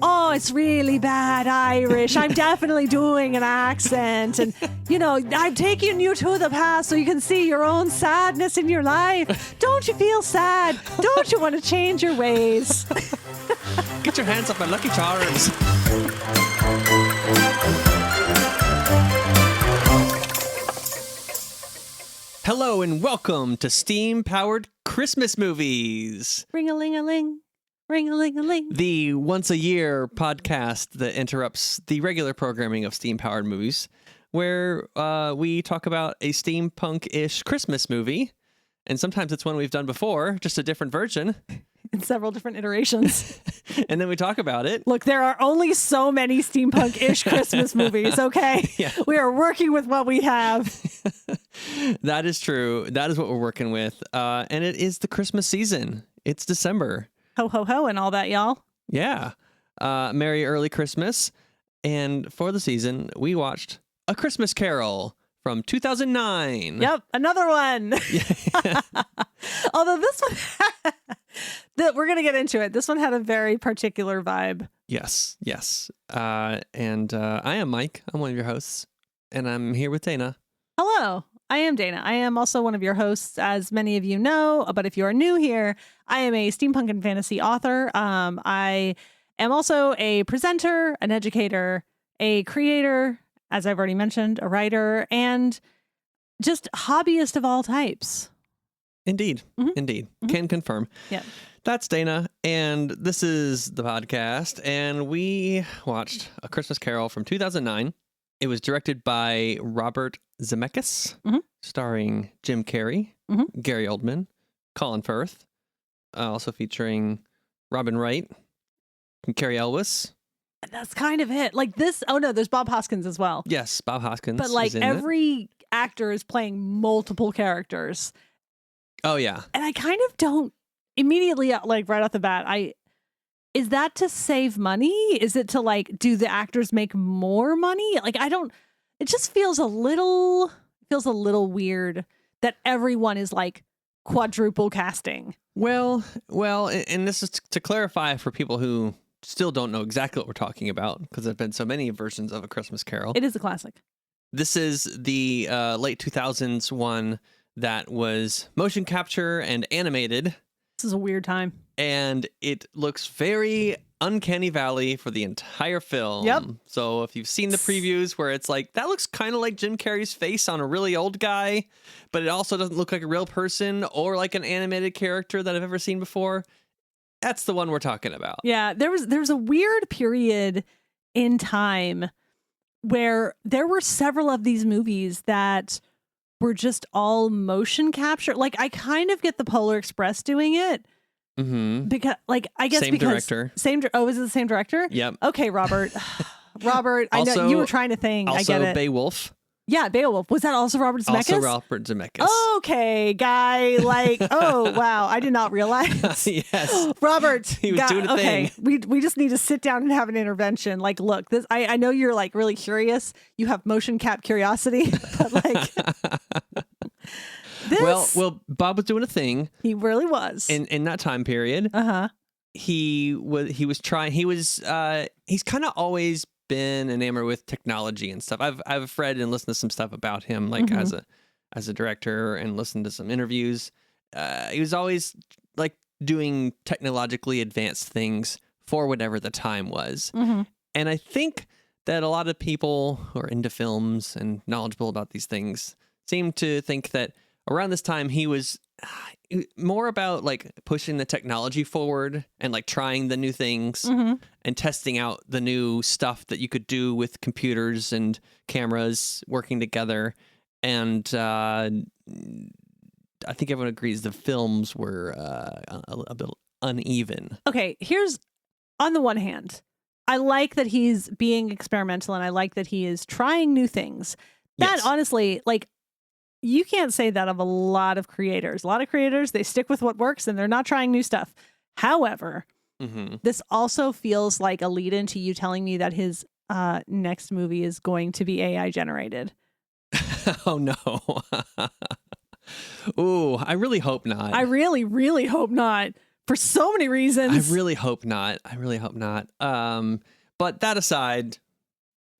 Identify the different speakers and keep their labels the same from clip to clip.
Speaker 1: oh, it's really bad Irish. I'm definitely doing an accent. And, I'm taking you to the past so you can see your own sadness in your life. Don't you feel sad? Don't you want to change your ways?
Speaker 2: Get your hands off my Lucky Charms. Hello and welcome to Steam-Powered Christmas Movies.
Speaker 1: Ring-a-ling-a-ling. Ring-a-ling-a-ling.
Speaker 2: The once-a-year podcast that interrupts the regular programming of Steam-Powered Movies, where we talk about a steampunk-ish Christmas movie. And sometimes it's one we've done before, just a different version.
Speaker 1: In several different iterations.
Speaker 2: And then we talk about it.
Speaker 1: Look, there are only so many steampunk-ish Christmas movies, okay?
Speaker 2: Yeah.
Speaker 1: We are working with what we have.
Speaker 2: That is true. That is what we're working with. And it is the Christmas season. It's December.
Speaker 1: Ho, ho, ho, and all that, y'all.
Speaker 2: Yeah. Merry early Christmas. And for the season, we watched A Christmas Carol from 2009.
Speaker 1: Yep, another one. Although this one, we're going to get into it. This one had a very particular vibe.
Speaker 2: Yes. And I am Mike. I'm one of your hosts. And I'm here with Dana.
Speaker 1: Hello, I am Dana. I am also one of your hosts, as many of you know. But if you are new here, I am a steampunk and fantasy author. I am also a presenter, an educator, a creator, as I've already mentioned, a writer, and just hobbyist of all types.
Speaker 2: Indeed. Can confirm.
Speaker 1: Yeah.
Speaker 2: That's Dana, and this is the podcast, and we watched A Christmas Carol from 2009. It was directed by Robert Zemeckis, starring Jim Carrey, Gary Oldman, Colin Firth, also featuring Robin Wright, and Carrie Elwes.
Speaker 1: That's kind of it. Like this. Oh, no, there's Bob Hoskins as well.
Speaker 2: Yes, Bob Hoskins.
Speaker 1: But like
Speaker 2: is in
Speaker 1: every actor is playing multiple characters.
Speaker 2: Oh, yeah.
Speaker 1: And I kind of don't immediately, like right off the bat, is that to save money? Is it to like, do the actors make more money? Like, it just feels a little weird that everyone is like quadruple casting.
Speaker 2: Well, and this is to clarify for people who still don't know exactly what we're talking about, because there have been so many versions of A Christmas Carol.
Speaker 1: It is a classic.
Speaker 2: This is the late 2000s one that was motion capture and animated.
Speaker 1: This is a weird time.
Speaker 2: And it looks very Uncanny Valley for the entire film.
Speaker 1: Yep.
Speaker 2: So if you've seen the previews where it's like, that looks kind of like Jim Carrey's face on a really old guy, but it also doesn't look like a real person or like an animated character that I've ever seen before. That's the one we're talking about.
Speaker 1: Yeah, there was a weird period in time where there were several of these movies that were just all motion capture. Like, I kind of get the Polar Express doing it. Because, like, I guess
Speaker 2: same director.
Speaker 1: Oh, is it the same director?
Speaker 2: Yep.
Speaker 1: Okay, Robert. Robert, I know you were trying to think. I get it.
Speaker 2: Also Beowulf.
Speaker 1: Yeah, Beowulf. Was that also Robert Zemeckis?
Speaker 2: Also Robert Zemeckis.
Speaker 1: Okay, guy. Like, oh, wow. I did not realize.
Speaker 2: Yes.
Speaker 1: Robert.
Speaker 2: He was doing a thing.
Speaker 1: We just need to sit down and have an intervention. Like, look, this. I know you're like really curious. You have motion cap curiosity, but like. This,
Speaker 2: well, Bob was doing a thing.
Speaker 1: He really was.
Speaker 2: In that time period. He's kind of always been enamored with technology and stuff. I've read and listened to some stuff about him, like as a director, and listened to some interviews. He was always like doing technologically advanced things for whatever the time was. And I think that a lot of people who are into films and knowledgeable about these things seem to think that around this time he was more about like pushing the technology forward and like trying the new things and testing out the new stuff that you could do with computers and cameras working together. And I think everyone agrees the films were a bit uneven.
Speaker 1: Okay, here's, on the one hand, I like that he's being experimental and I like that he is trying new things. That honestly, like, you can't say that of a lot of creators. A lot of creators, they stick with what works and they're not trying new stuff. However, this also feels like a lead into you telling me that his next movie is going to be AI generated.
Speaker 2: Oh, no. Ooh, I really hope not.
Speaker 1: I really, really hope not. for so many reasons.
Speaker 2: I really hope not. But that aside,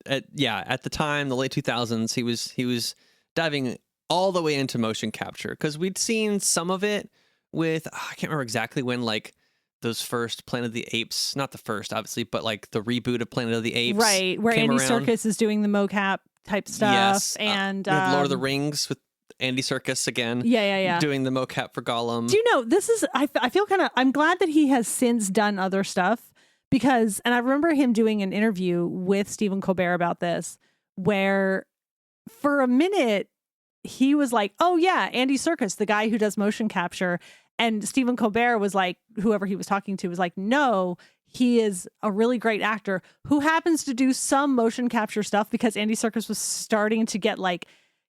Speaker 2: at the time, the late 2000s, he was diving all the way into motion capture because we'd seen some of it with I can't remember exactly when, like those first Planet of the Apes, not the first obviously, but like the reboot of Planet of the Apes,
Speaker 1: right, where Andy Serkis is doing the mocap type stuff.
Speaker 2: Yes,
Speaker 1: and
Speaker 2: Lord of the Rings with Andy Serkis again.
Speaker 1: Yeah.
Speaker 2: Doing the mocap for Gollum.
Speaker 1: Do you know, this is, I feel kind of, I'm glad that he has since done other stuff because, and I remember him doing an interview with Stephen Colbert about this, where for a minute he was like, oh yeah, Andy Serkis, the guy who does motion capture. And Stephen Colbert was like, whoever he was talking to was like, no, he is a really great actor who happens to do some motion capture stuff because Andy Serkis was starting to get like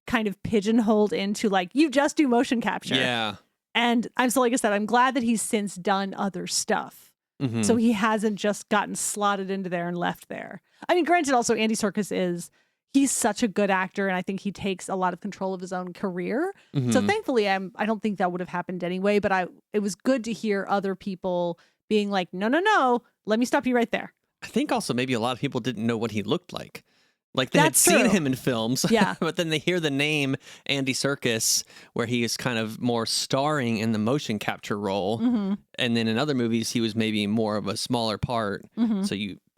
Speaker 1: kind of pigeonholed into like, you just do motion capture.
Speaker 2: Yeah.
Speaker 1: And like I said, I'm glad that he's since done other stuff.
Speaker 2: Mm-hmm.
Speaker 1: So he hasn't just gotten slotted into there and left there. I mean, granted, also Andy Serkis he's such a good actor, and I think he takes a lot of control of his own career.
Speaker 2: Mm-hmm.
Speaker 1: So thankfully, I don't think that would have happened anyway, but it was good to hear other people being like, no, let me stop you right there.
Speaker 2: I think also maybe a lot of people didn't know what he looked like. Like they had
Speaker 1: That's
Speaker 2: seen
Speaker 1: true.
Speaker 2: him in films,
Speaker 1: yeah.
Speaker 2: But then they hear the name Andy Serkis, where he is kind of more starring in the motion capture role.
Speaker 1: Mm-hmm.
Speaker 2: And then in other movies, he was maybe more of a smaller part.
Speaker 1: Mm-hmm.
Speaker 2: So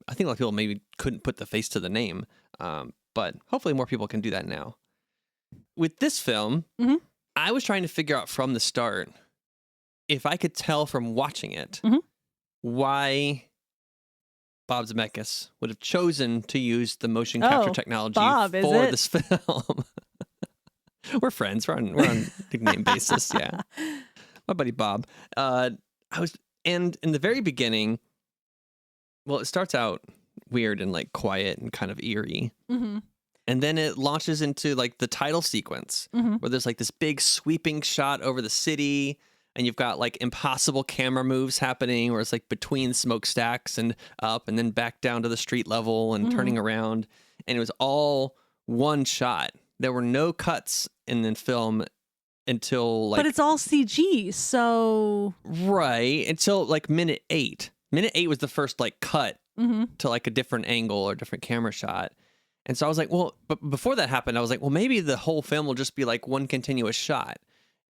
Speaker 2: I think a lot of people maybe couldn't put the face to the name. But hopefully more people can do that now. With this film,
Speaker 1: mm-hmm.
Speaker 2: I was trying to figure out from the start if I could tell from watching it
Speaker 1: mm-hmm.
Speaker 2: why Bob Zemeckis would have chosen to use the motion capture technology for this film. We're friends. We're on nickname basis. Yeah, my buddy Bob. And in the very beginning, well, it starts out weird and like quiet and kind of eerie.
Speaker 1: Mm-hmm.
Speaker 2: And then it launches into like the title sequence
Speaker 1: mm-hmm.
Speaker 2: where there's like this big sweeping shot over the city and you've got like impossible camera moves happening where it's like between smokestacks and up and then back down to the street level and
Speaker 1: mm-hmm.
Speaker 2: turning around. And it was all one shot. There were no cuts in the film until like...
Speaker 1: But it's all CG, so...
Speaker 2: Right. Until like minute 8. Minute 8 was the first like cut
Speaker 1: mm-hmm.
Speaker 2: to like a different angle or different camera shot. And so I was like, well, but before that happened, I was like, well, maybe the whole film will just be like one continuous shot.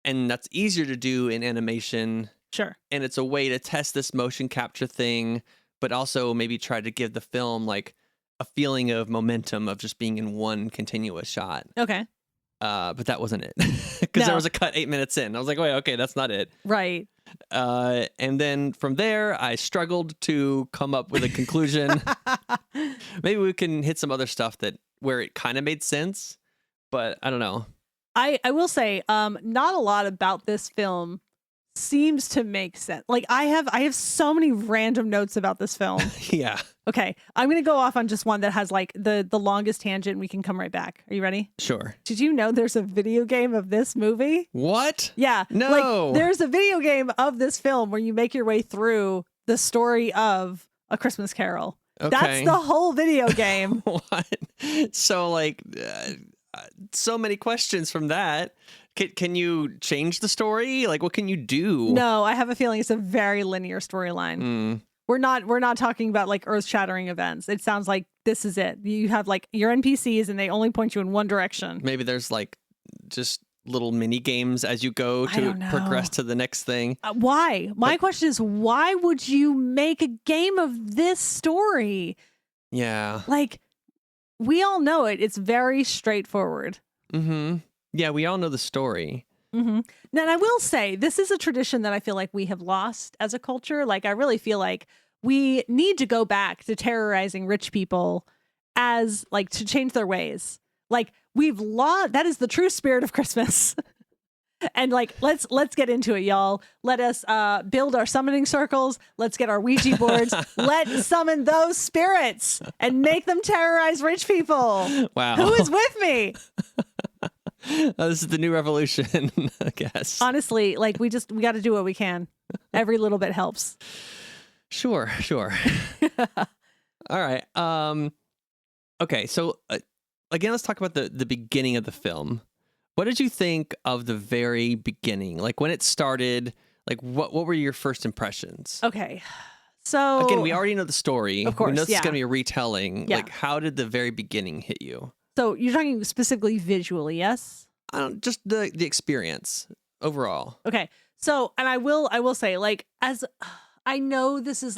Speaker 2: And that's easier to do in animation.
Speaker 1: Sure.
Speaker 2: And it's a way to test this motion capture thing, but also maybe try to give the film like a feeling of momentum of just being in one continuous shot.
Speaker 1: Okay.
Speaker 2: But that wasn't it. Because there was a cut 8 minutes in. I was like, wait, okay, that's not it.
Speaker 1: Right.
Speaker 2: And then from there, I struggled to come up with a conclusion. Maybe we can hit some other stuff where it kind of made sense, but I don't know.
Speaker 1: I will say, not a lot about this film seems to make sense. Like I have so many random notes about this film.
Speaker 2: Yeah.
Speaker 1: Okay. I'm going to go off on just one that has like the longest tangent. And we can come right back. Are you ready?
Speaker 2: Sure.
Speaker 1: Did you know there's a video game of this movie?
Speaker 2: What?
Speaker 1: Yeah.
Speaker 2: No.
Speaker 1: Like, there's a video game of this film where you make your way through the story of A Christmas Carol.
Speaker 2: Okay.
Speaker 1: That's the whole video game.
Speaker 2: What? So like, so many questions from that. Can you change the story? Like, what can you do?
Speaker 1: No, I have a feeling it's a very linear storyline.
Speaker 2: Mm.
Speaker 1: We're not talking about like earth-shattering events. It sounds like this is it. You have like your NPCs and they only point you in one direction.
Speaker 2: Maybe there's like just little mini games as you go to progress to the next thing.
Speaker 1: Why? My question is, why would you make a game of this story?
Speaker 2: Yeah.
Speaker 1: Like, we all know it. It's very straightforward.
Speaker 2: Mm-hmm. Yeah, we all know the story.
Speaker 1: Mm-hmm. Now, and I will say, this is a tradition that I feel like we have lost as a culture. Like, I really feel like we need to go back to terrorizing rich people as, like, to change their ways. Like, we've lost, that is the true spirit of Christmas. And like, let's get into it, y'all. Let us build our summoning circles. Let's get our Ouija boards. Let's summon those spirits and make them terrorize rich people.
Speaker 2: Wow.
Speaker 1: Who is with me?
Speaker 2: This is the new revolution, I guess.
Speaker 1: Honestly, like we got to do what we can. Every little bit helps.
Speaker 2: Sure. All right. Okay. So again, let's talk about the beginning of the film. What did you think of the very beginning? Like when it started, Like, what were your first impressions?
Speaker 1: Okay. So
Speaker 2: again, we already know the story.
Speaker 1: Of course,
Speaker 2: we know this is
Speaker 1: yeah.
Speaker 2: going to be a retelling.
Speaker 1: Yeah.
Speaker 2: Like, how did the very beginning hit you?
Speaker 1: So you're talking specifically visually, yes?
Speaker 2: Just the experience overall.
Speaker 1: Okay. So, and I will say, like, as I know this is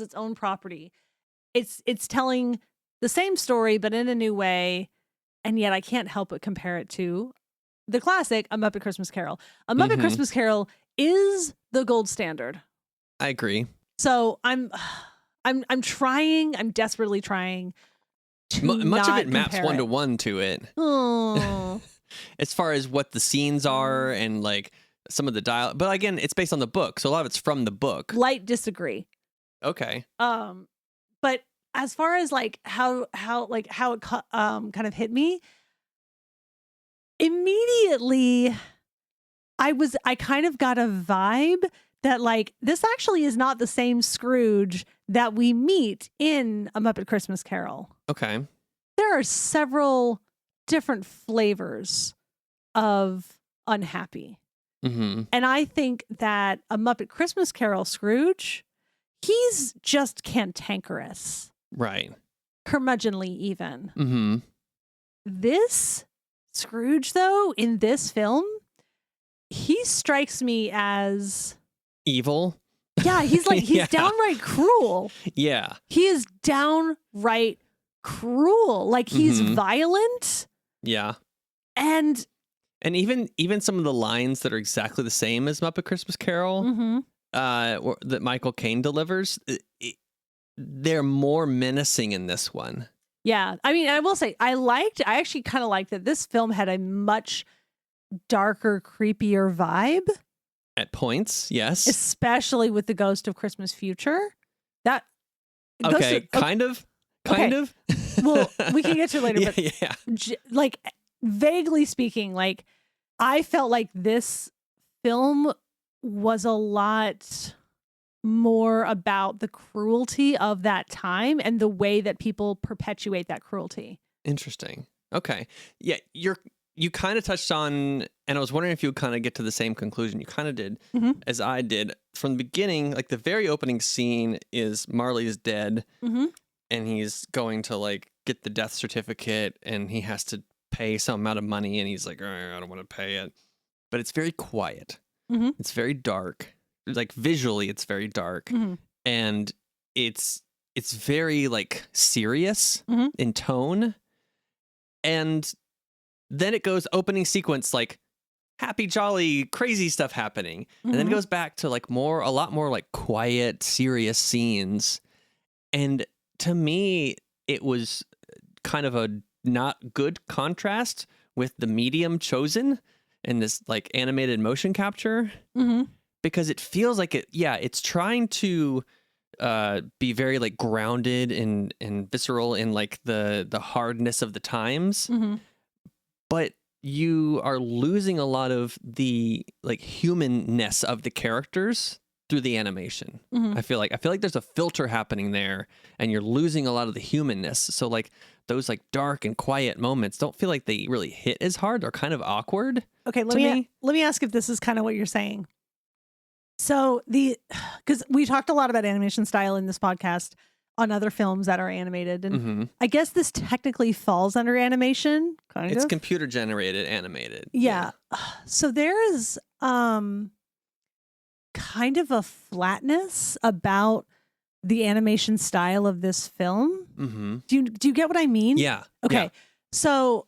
Speaker 1: its own property. It's telling the same story, but in a new way. And yet I can't help but compare it to the classic, A Muppet Christmas Carol. A Muppet Christmas Carol is the gold standard.
Speaker 2: I agree.
Speaker 1: So I'm desperately trying to
Speaker 2: much of
Speaker 1: not
Speaker 2: it maps
Speaker 1: compare
Speaker 2: 1-to-1 to it.
Speaker 1: Oh.
Speaker 2: As far as what the scenes are and like some of the dialogue. But again, it's based on the book. So a lot of it's from the book.
Speaker 1: Light disagree.
Speaker 2: Okay.
Speaker 1: But as far as like how it kind of hit me, immediately I kind of got a vibe that like this actually is not the same Scrooge that we meet in A Muppet Christmas Carol.
Speaker 2: Okay.
Speaker 1: There are several different flavors of unhappy.
Speaker 2: Mm-hmm.
Speaker 1: And I think that A Muppet Christmas Carol Scrooge, he's just cantankerous.
Speaker 2: Right.
Speaker 1: Curmudgeonly even.
Speaker 2: Mm-hmm.
Speaker 1: This Scrooge, though, in this film, he strikes me as
Speaker 2: evil.
Speaker 1: Yeah, he's like, he's
Speaker 2: Yeah.
Speaker 1: downright cruel.
Speaker 2: Yeah.
Speaker 1: He is downright cruel. Like he's violent.
Speaker 2: Yeah.
Speaker 1: And
Speaker 2: even some of the lines that are exactly the same as Muppet Christmas Carol that Michael Caine delivers, they're more menacing in this one.
Speaker 1: Yeah. I mean, I will say, I actually kind of liked that this film had a much darker, creepier vibe.
Speaker 2: At points, yes.
Speaker 1: Especially with the Ghost of Christmas Future. That
Speaker 2: kind of.
Speaker 1: Well, we can get to it later, but
Speaker 2: yeah.
Speaker 1: Like vaguely speaking, like I felt like this film was a lot more about the cruelty of that time and the way that people perpetuate that cruelty.
Speaker 2: Interesting. Okay. Yeah, you kind of touched on, and I was wondering if you would kind of get to the same conclusion. You kind of did, as I did. From the beginning, like the very opening scene is Marley is dead, and he's going to like get the death certificate, and he has to pay some amount of money, and he's like, I don't want to pay it. But it's very quiet. It's very dark. Like visually, it's very dark, and it's very like serious in tone, and then it goes opening sequence like happy, jolly, crazy stuff happening. And then it goes back to like a lot more like quiet, serious scenes. And to me, it was kind of a not good contrast with the medium chosen in this like animated motion capture. Because it feels like it's trying to be very like grounded and visceral in like the hardness of the times. But you are losing a lot of the like humanness of the characters through the animation. I feel like there's a filter happening there, and you're losing a lot of the humanness. So like those like dark and quiet moments don't feel like they really hit as hard. They're kind of awkward.
Speaker 1: Okay, let me ask if this is kind of what you're saying. So because we talked a lot about animation style in this podcast on other films that are animated, and I guess this technically falls under animation.
Speaker 2: It's computer generated animated.
Speaker 1: Yeah. So there is kind of a flatness about the animation style of this film. Do you get what I mean?
Speaker 2: Yeah.
Speaker 1: Okay.
Speaker 2: Yeah.
Speaker 1: So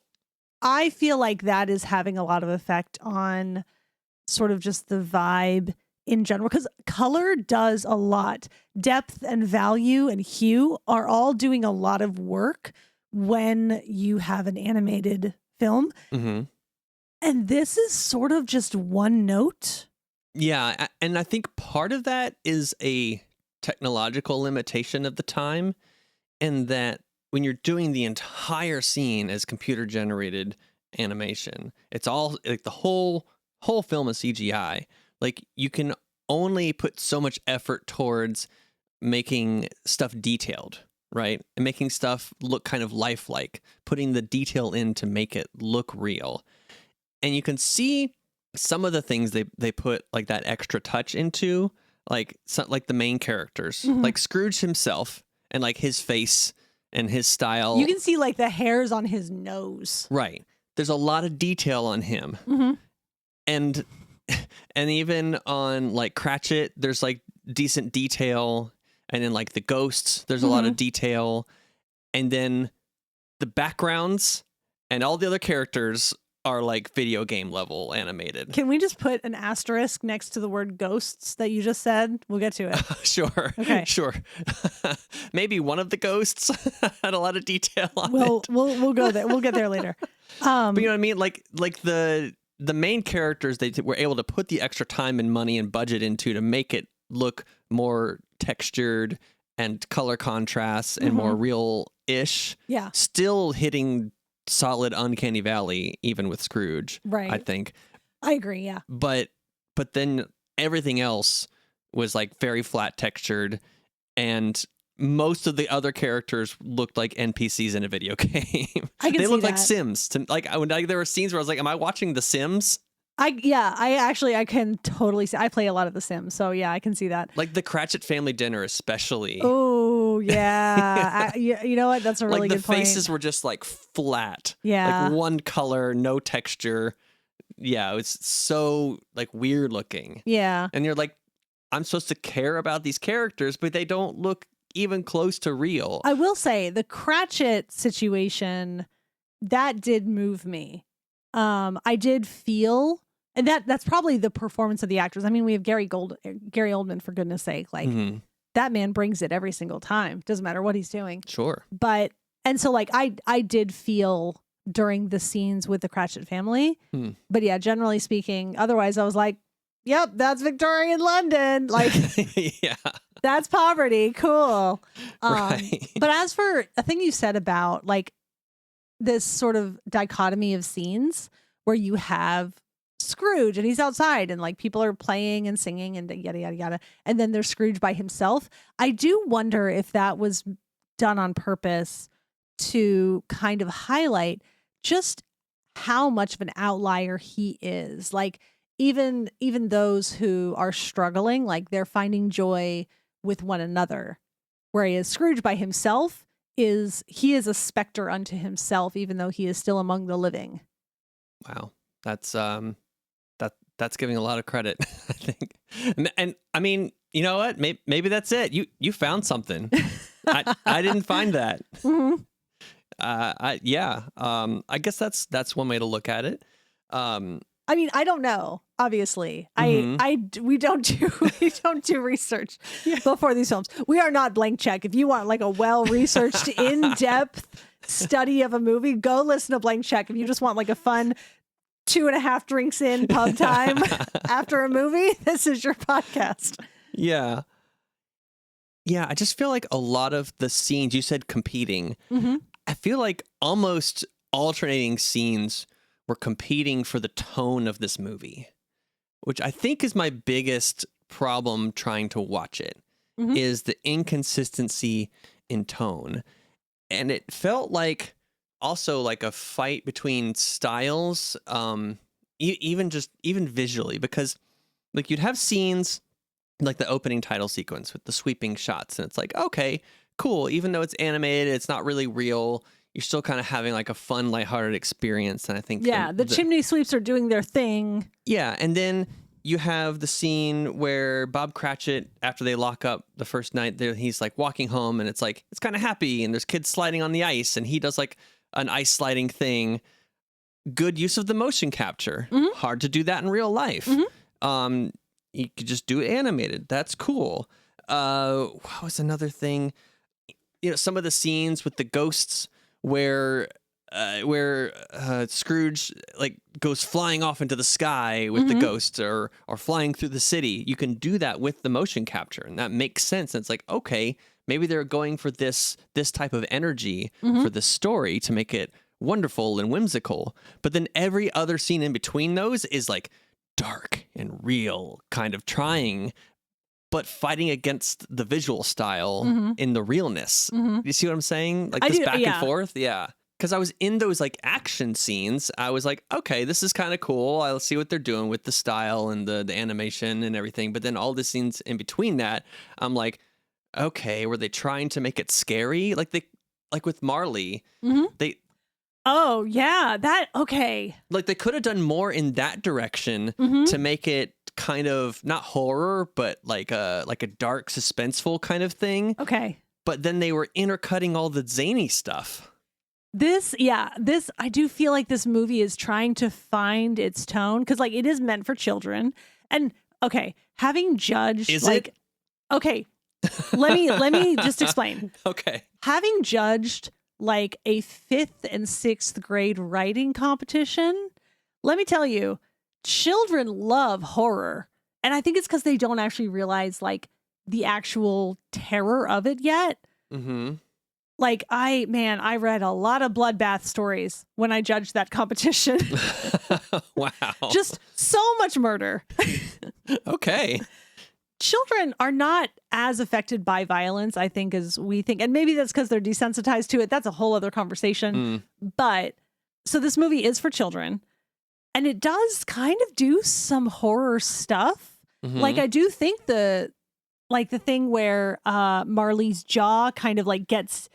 Speaker 1: I feel like that is having a lot of effect on sort of just the vibe in general, because color does a lot. Depth and value and hue are all doing a lot of work when you have an animated film. And this is sort of just one note.
Speaker 2: Yeah. And I think part of that is a technological limitation of the time, and that when you're doing the entire scene as computer generated animation, it's all like the whole film is CGI. Like you can only put so much effort towards making stuff detailed, right? And making stuff look kind of lifelike, putting the detail in to make it look real. And you can see some of the things they put like that extra touch into, like like the main characters, like Scrooge himself and like his face and his style.
Speaker 1: You can see like the hairs on his nose.
Speaker 2: Right. There's a lot of detail on him. And even on like Cratchit, there's like decent detail. And then like the ghosts, there's a lot of detail. And then the backgrounds and all the other characters are like video game level animated.
Speaker 1: Can we just put an asterisk next to the word ghosts that you just said? We'll get to it.
Speaker 2: Sure.
Speaker 1: Okay.
Speaker 2: Sure. Maybe one of the ghosts had a lot of detail on it.
Speaker 1: We'll go there. We'll get there later.
Speaker 2: But you know what I mean? Like the main characters, they were able to put the extra time and money and budget into to make it look more textured and color contrasts and more real-ish.
Speaker 1: Yeah.
Speaker 2: Still hitting solid Uncanny Valley, even with Scrooge.
Speaker 1: Right.
Speaker 2: I think.
Speaker 1: I agree. Yeah.
Speaker 2: But then everything else was like very flat textured, and most of the other characters looked like NPCs in a video game.
Speaker 1: I can
Speaker 2: they
Speaker 1: see
Speaker 2: looked
Speaker 1: that.
Speaker 2: like Sims. There were scenes where I was like, "Am I watching The Sims?"
Speaker 1: I can totally see. I play a lot of The Sims, so yeah, I can see that.
Speaker 2: Like the Cratchit family dinner, especially.
Speaker 1: Oh yeah, you know what? That's a really
Speaker 2: like
Speaker 1: good
Speaker 2: the
Speaker 1: point.
Speaker 2: faces were just like flat.
Speaker 1: Yeah,
Speaker 2: like one color, no texture. Yeah, it's so like weird looking.
Speaker 1: Yeah,
Speaker 2: and you're like, I'm supposed to care about these characters, but they don't look even close to real.
Speaker 1: I will say the Cratchit situation that did move me. I did feel. And that's probably the performance of the actors. I mean, we have Gary Oldman, for goodness sake. Like, that man brings it every single time. Doesn't matter what he's doing.
Speaker 2: Sure.
Speaker 1: And so, like, I did feel during the scenes with the Cratchit family. But yeah, generally speaking, otherwise I was like, yep, that's Victorian London. Like,
Speaker 2: yeah,
Speaker 1: that's poverty. Cool.
Speaker 2: Right.
Speaker 1: But as for a thing you said about, like, this sort of dichotomy of scenes where you have Scrooge and he's outside and like people are playing and singing and yada yada yada, and then there's Scrooge by himself. I do wonder if that was done on purpose to kind of highlight just how much of an outlier he is. Like even those who are struggling, like they're finding joy with one another, whereas Scrooge by himself is a specter unto himself, even though he is still among the living.
Speaker 2: Wow, that's giving a lot of credit, I think. And I mean, you know what? Maybe that's it. You found something. I didn't find that. I guess that's one way to look at it. I
Speaker 1: mean, I don't know. Obviously, we don't do research before these films. We are not Blank Check. If you want like a well-researched, in-depth study of a movie, go listen to Blank Check. If you just want like a fun 2.5 drinks in pub time after a movie, this is your podcast.
Speaker 2: Yeah. I just feel like a lot of the scenes you said competing. I feel like almost alternating scenes were competing for the tone of this movie, which I think is my biggest problem trying to watch it, is the inconsistency in tone. And it felt like also like a fight between styles, even visually, because like you'd have scenes like the opening title sequence with the sweeping shots, and it's like, okay, cool. Even though it's animated, it's not really real. You're still kind of having like a fun, lighthearted experience. And I think
Speaker 1: the chimney sweeps are doing their thing.
Speaker 2: Yeah, and then you have the scene where Bob Cratchit, after they lock up the first night, he's like walking home, and it's like it's kind of happy, and there's kids sliding on the ice, and he does like an ice sliding thing. Good use of the motion capture. Hard to do that in real life. You could just do it animated. That's cool. What was another thing? You know, some of the scenes with the ghosts where Scrooge like goes flying off into the sky with the ghosts or flying through the city. You can do that with the motion capture, and that makes sense. And it's like, okay, maybe they're going for this type of energy for the story to make it wonderful and whimsical. But then every other scene in between those is like dark and real, kind of trying, but fighting against the visual style in the realness. You see what I'm saying? Like this back and forth? Yeah. because I was in those like action scenes. I was like, okay, this is kind of cool. I'll see what they're doing with the style and the animation and everything. But then all the scenes in between that, I'm like, okay, were they trying to make it scary? Like with Marley, they.
Speaker 1: Oh yeah, okay.
Speaker 2: Like they could have done more in that direction to make it kind of not horror, but like a dark, suspenseful kind of thing.
Speaker 1: Okay.
Speaker 2: But then they were intercutting all the zany stuff.
Speaker 1: I do feel like this movie is trying to find its tone because like it is meant for children. And okay, having judged okay, let me just explain.
Speaker 2: Okay.
Speaker 1: Having judged like a 5th and 6th grade writing competition, let me tell you, children love horror. And I think it's because they don't actually realize like the actual terror of it yet. Mm-hmm. Like I read a lot of bloodbath stories when I judged that competition.
Speaker 2: Wow.
Speaker 1: Just so much murder.
Speaker 2: Okay.
Speaker 1: Children are not as affected by violence, I think, as we think. And maybe that's because they're desensitized to it. That's a whole other conversation. But so this movie is for children. And it does kind of do some horror stuff. Like I do think the thing where Marley's jaw kind of like gets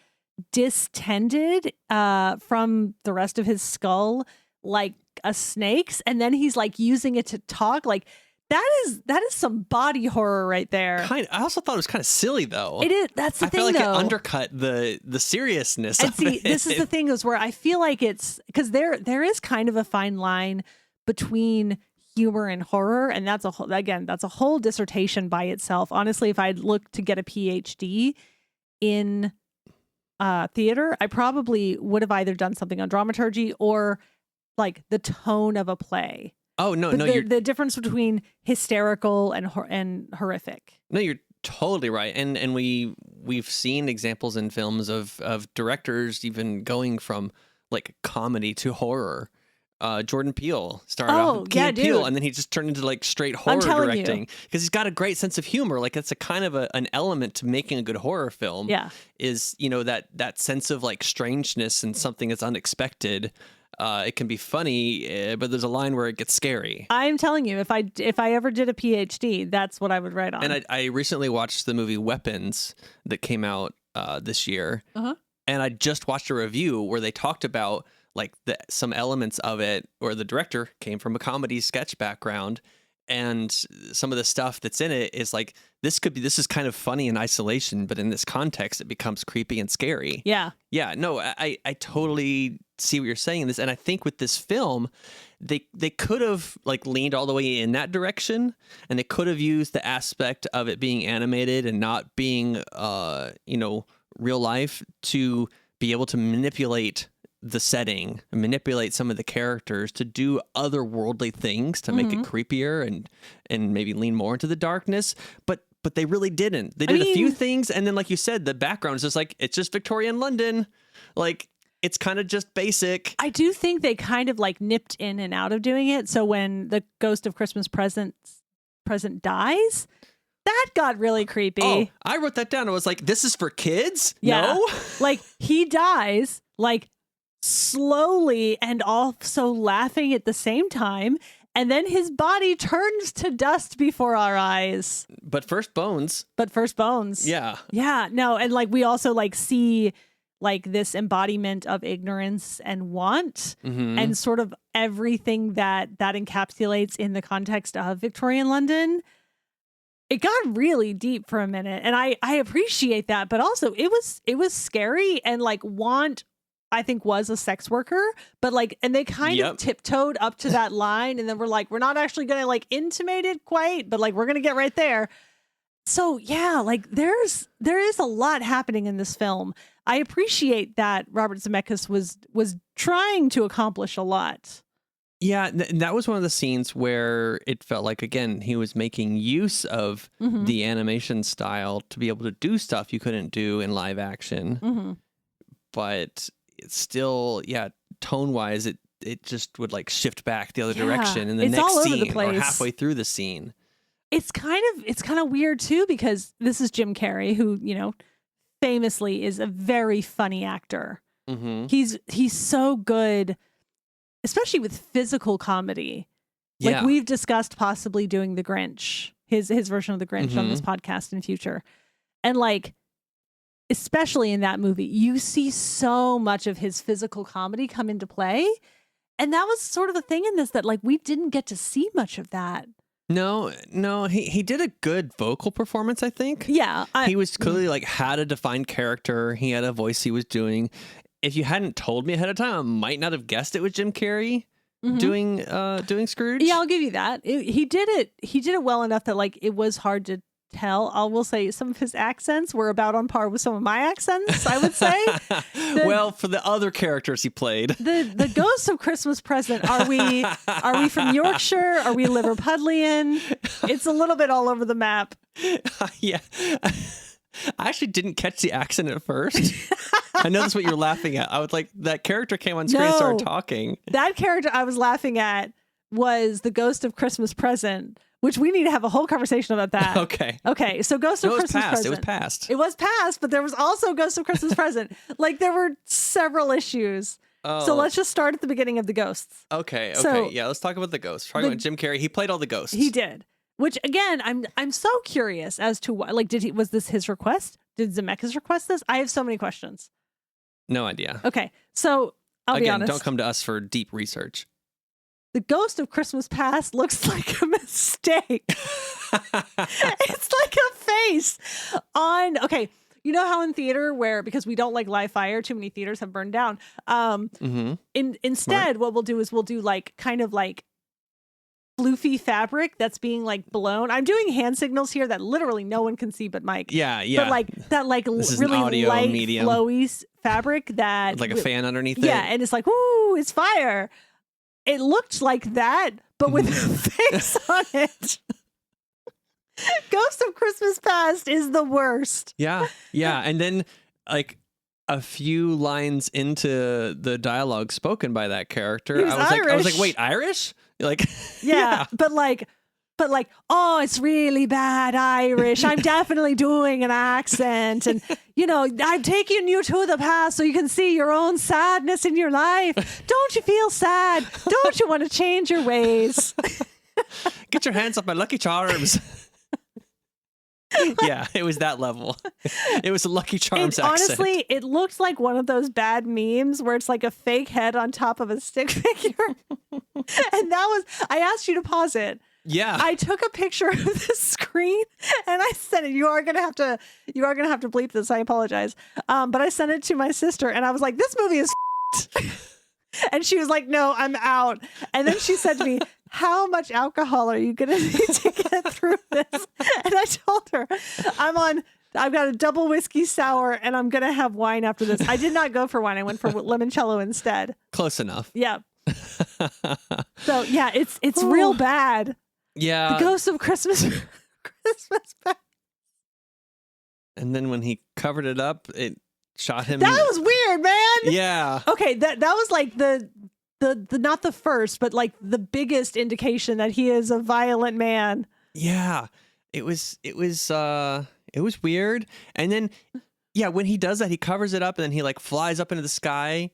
Speaker 1: distended from the rest of his skull like a snake's, and then he's like using it to talk. Like that is some body horror right there.
Speaker 2: I also thought it was kind of silly though.
Speaker 1: It is. That's the thing.
Speaker 2: I feel like
Speaker 1: though.
Speaker 2: it undercut the seriousness.
Speaker 1: And
Speaker 2: of
Speaker 1: see,
Speaker 2: it.
Speaker 1: This is the thing is where I feel like it's because there is kind of a fine line between humor and horror, and that's a whole dissertation by itself. Honestly, if I'd looked to get a PhD in theater, I probably would have either done something on dramaturgy or like the tone of a play.
Speaker 2: Oh no,
Speaker 1: the difference between hysterical and horrific.
Speaker 2: No, you're totally right, and we've seen examples in films of directors even going from like comedy to horror. Jordan Peele started off with Key and Peele, and then he just turned into like straight horror directing because he's got a great sense of humor. Like that's a kind of an element to making a good horror film. Yeah, is that sense of like strangeness and something that's unexpected. It can be funny, but there's a line where it gets scary.
Speaker 1: I'm telling you, if I ever did a PhD, that's what I would write on.
Speaker 2: And I recently watched the movie Weapons that came out this year, and I just watched a review where they talked about like some elements of it, or the director came from a comedy sketch background, and some of the stuff that's in it is like this is kind of funny in isolation, but in this context, it becomes creepy and scary. Yeah. No, I totally see what you're saying in this, and I think with this film, they could have like leaned all the way in that direction, and they could have used the aspect of it being animated and not being real life to be able to manipulate the setting and manipulate some of the characters to do otherworldly things to make it creepier and maybe lean more into the darkness. But they really didn't. They did a few things, and then like you said, the background is just like it's just Victorian London. Like it's kind of just basic.
Speaker 1: I do think they kind of like nipped in and out of doing it. So when the ghost of Christmas present dies, that got really creepy.
Speaker 2: Oh, I wrote that down. I was like, this is for kids? Yeah. No?
Speaker 1: Like he dies like slowly and also laughing at the same time, and then his body turns to dust before our eyes.
Speaker 2: But first bones.
Speaker 1: Yeah. No, and like we also like see like this embodiment of ignorance and want, and sort of everything that encapsulates in the context of Victorian London. It got really deep for a minute, and I appreciate that, but also it was scary, and like want I think was a sex worker, but like, and they kind of tiptoed up to that line, and then we're like, we're not actually going to like intimate it quite, but like we're going to get right there. So yeah, like there is a lot happening in this film. I appreciate that Robert Zemeckis was trying to accomplish a lot.
Speaker 2: Yeah, that was one of the scenes where it felt like, again, he was making use of the animation style to be able to do stuff you couldn't do in live action. But it's still, tone-wise, it just would like shift back the other direction in the next scene or halfway through the scene.
Speaker 1: It's kind of weird too, because this is Jim Carrey, who, famously is a very funny actor.
Speaker 2: Mm-hmm.
Speaker 1: He's so good, especially with physical comedy. Like
Speaker 2: Yeah.
Speaker 1: we've discussed possibly doing the Grinch, his version of the Grinch on this podcast in future. And like, especially in that movie, you see so much of his physical comedy come into play. And that was sort of the thing in this, that like we didn't get to see much of that.
Speaker 2: No, he did a good vocal performance, I think.
Speaker 1: Yeah.
Speaker 2: He was clearly like had a defined character. He had a voice he was doing. If you hadn't told me ahead of time, I might not have guessed it was Jim Carrey doing Scrooge.
Speaker 1: Yeah, I'll give you that. He did it well enough that like it was hard to tell. I will say some of his accents were about on par with some of my accents, I would say.
Speaker 2: Well, for the other characters he played.
Speaker 1: The Ghost of Christmas Present, are we from Yorkshire? Are we Liverpudlian? It's a little bit all over the map.
Speaker 2: Yeah. I actually didn't catch the accent at first. I know that's what you're laughing at. I was like, that character came on screen and started talking.
Speaker 1: That character I was laughing at was the Ghost of Christmas Present, which we need to have a whole conversation about that. Okay. So Ghost of Christmas Present.
Speaker 2: It was past.
Speaker 1: It was past, but there was also Ghost of Christmas Present. Like there were several issues.
Speaker 2: Oh.
Speaker 1: So let's just start at the beginning of the ghosts.
Speaker 2: Okay.
Speaker 1: So,
Speaker 2: yeah, let's talk about the ghosts. Talk about Jim Carrey. He played all the ghosts.
Speaker 1: He did. Which again, I'm so curious as to why. Like, was this his request? Did Zemeckis request this? I have so many questions.
Speaker 2: No idea.
Speaker 1: Okay, so I'll be honest.
Speaker 2: Don't come to us for deep research.
Speaker 1: The Ghost of Christmas Past looks like a mistake. It's like a face on. Okay, you know how in theater because we don't like live fire, too many theaters have burned down. Instead, what we'll do is we'll do like kind of like floofy fabric that's being like blown. I'm doing hand signals here that literally no one can see but Mike.
Speaker 2: Yeah.
Speaker 1: But like that, like really light, medium, flowy fabric that
Speaker 2: with like a fan underneath it.
Speaker 1: Yeah, and it's like, ooh, it's fire. It looked like that, but with a face on it. Ghost of Christmas Past is the worst.
Speaker 2: Yeah, and then like a few lines into the dialogue spoken by that character, I was like, wait, Irish? Like,
Speaker 1: yeah, but like, oh, it's really bad Irish. I'm definitely doing an accent, and I'm taking you to the past so you can see your own sadness in your life. Don't you feel sad? Don't you want to change your ways?
Speaker 2: Get your hands off my Lucky Charms. Yeah, it was that level. It was a Lucky Charms accent.
Speaker 1: Honestly, it looked like one of those bad memes where it's like a fake head on top of a stick figure. And I asked you to pause it.
Speaker 2: Yeah.
Speaker 1: I took a picture of the screen and I sent it. You are gonna have to bleep this. I apologize. But I sent it to my sister and I was like, this movie is and she was like, no, I'm out. And then she said to me, how much alcohol are you going to need to get through this? And I told her, I've got a double whiskey sour and I'm going to have wine after this. I did not go for wine. I went for limoncello instead.
Speaker 2: Close enough.
Speaker 1: Yeah. So yeah, it's real bad.
Speaker 2: Yeah.
Speaker 1: The Ghost of Christmas Past.
Speaker 2: And then when he covered it up, it shot him.
Speaker 1: That was weird, man.
Speaker 2: Yeah.
Speaker 1: Okay, that was like the not the first, but like the biggest indication that he is a violent man.
Speaker 2: Yeah. It was weird. And then when he does that, he covers it up and then he like flies up into the sky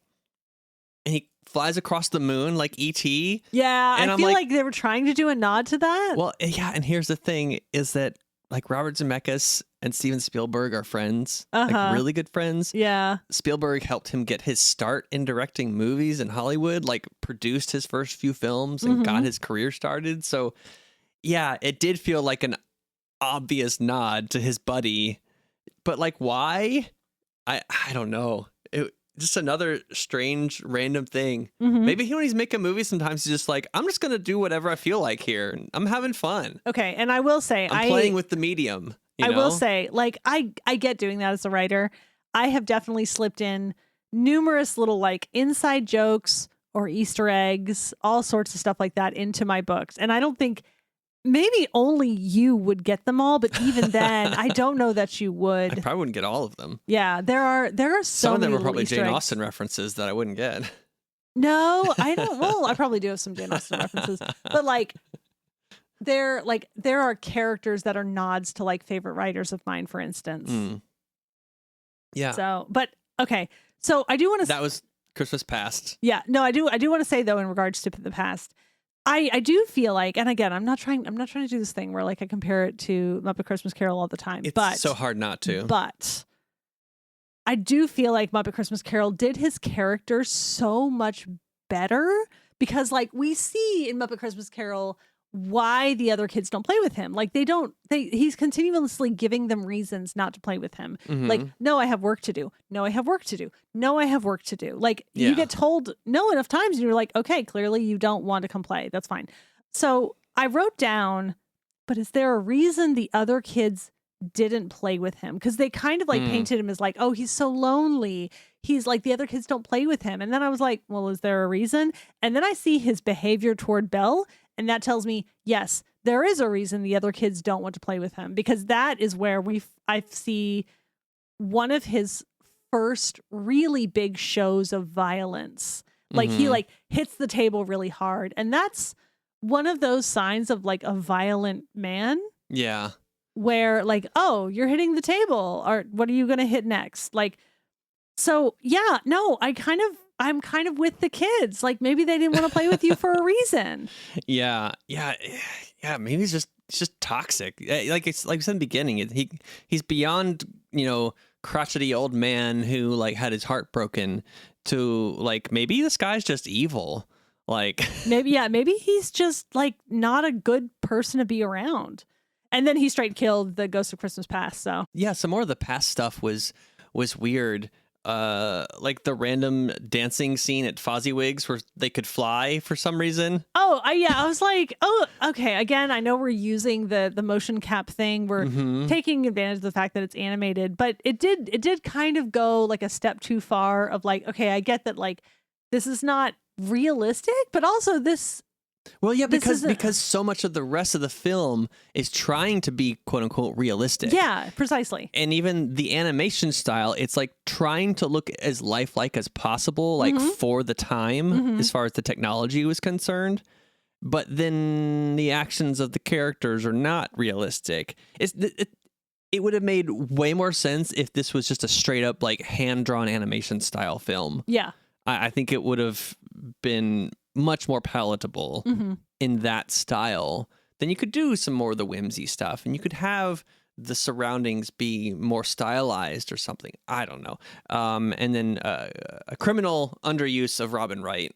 Speaker 2: and he flies across the moon like E.T.
Speaker 1: Yeah, and I feel like they were trying to do a nod to that.
Speaker 2: Well, yeah, and here's the thing is that like Robert Zemeckis and Steven Spielberg are friends, like really good friends.
Speaker 1: Yeah.
Speaker 2: Spielberg helped him get his start in directing movies in Hollywood, like produced his first few films and got his career started. So yeah, it did feel like an obvious nod to his buddy, but like why? I don't know. Just another strange random thing. Maybe when he's making movies, sometimes he's just like, I'm just going to do whatever I feel like here. I'm having fun.
Speaker 1: Okay. And I will say,
Speaker 2: I'm playing with the medium.
Speaker 1: I will say, like, I get doing that as a writer. I have definitely slipped in numerous little like inside jokes or Easter eggs, all sorts of stuff like that into my books. And I don't think maybe only you would get them all, but even then, I don't know that you would.
Speaker 2: I probably wouldn't get all of them.
Speaker 1: Yeah, there are so
Speaker 2: some of them
Speaker 1: many
Speaker 2: are probably
Speaker 1: Easter
Speaker 2: Jane
Speaker 1: eggs.
Speaker 2: Austen references that I wouldn't get.
Speaker 1: No, I don't. Well, I probably do have some Jane Austen references, but like there are characters that are nods to like favorite writers of mine, for instance.
Speaker 2: Yeah.
Speaker 1: So, but okay. So I do want to.
Speaker 2: That was Christmas Past.
Speaker 1: Yeah, no, I do want to say though, in regards to the past, I do feel like, and again, I'm not trying to do this thing where like I compare it to Muppet Christmas Carol all the time.
Speaker 2: It's so hard not to.
Speaker 1: But I do feel like Muppet Christmas Carol did his character so much better because like we see in Muppet Christmas Carol why the other kids don't play with him. Like he's continuously giving them reasons not to play with him.
Speaker 2: Mm-hmm.
Speaker 1: Like, no, I have work to do. No, I have work to do. No, I have work to do. Like you get told no enough times and you're like, okay, clearly you don't want to come play. That's fine. So I wrote down, but is there a reason the other kids didn't play with him? Because they kind of like painted him as like, oh, he's so lonely. He's like, the other kids don't play with him. And then I was like, well, is there a reason? And then I see his behavior toward Belle. And that tells me, yes, there is a reason the other kids don't want to play with him, because that is where I see one of his first really big shows of violence. Like he like hits the table really hard. And that's one of those signs of like a violent man.
Speaker 2: Yeah.
Speaker 1: Where like, oh, you're hitting the table, or what are you going to hit next? Like, so yeah, no, I'm kind of with the kids. Like maybe they didn't want to play with you for a reason.
Speaker 2: Yeah. Maybe he's just toxic. Like it's like I said in the beginning, he's beyond, crotchety old man who like had his heart broken to like maybe this guy's just evil. Like maybe he's just like not a good person to be around. And then he straight killed the Ghost of Christmas Past. So yeah, some more of the past stuff was weird. Like the random dancing scene at Fozziwig's where they could fly for some reason.
Speaker 1: I was like, oh, okay. Again, I know we're using the motion cap thing. We're taking advantage of the fact that it's animated, but it did kind of go like a step too far of like, okay, I get that like this is not realistic, but also this.
Speaker 2: Well, yeah, because so much of the rest of the film is trying to be quote unquote realistic.
Speaker 1: Yeah, precisely.
Speaker 2: And even the animation style, it's like trying to look as lifelike as possible, like for the time, as far as the technology was concerned. But then the actions of the characters are not realistic. It would have made way more sense if this was just a straight up like hand drawn animation style film.
Speaker 1: Yeah,
Speaker 2: I think it would have been much more palatable in that style. Then you could do some more of the whimsy stuff, and you could have the surroundings be more stylized or something. I don't know. And then a criminal underuse of Robin Wright.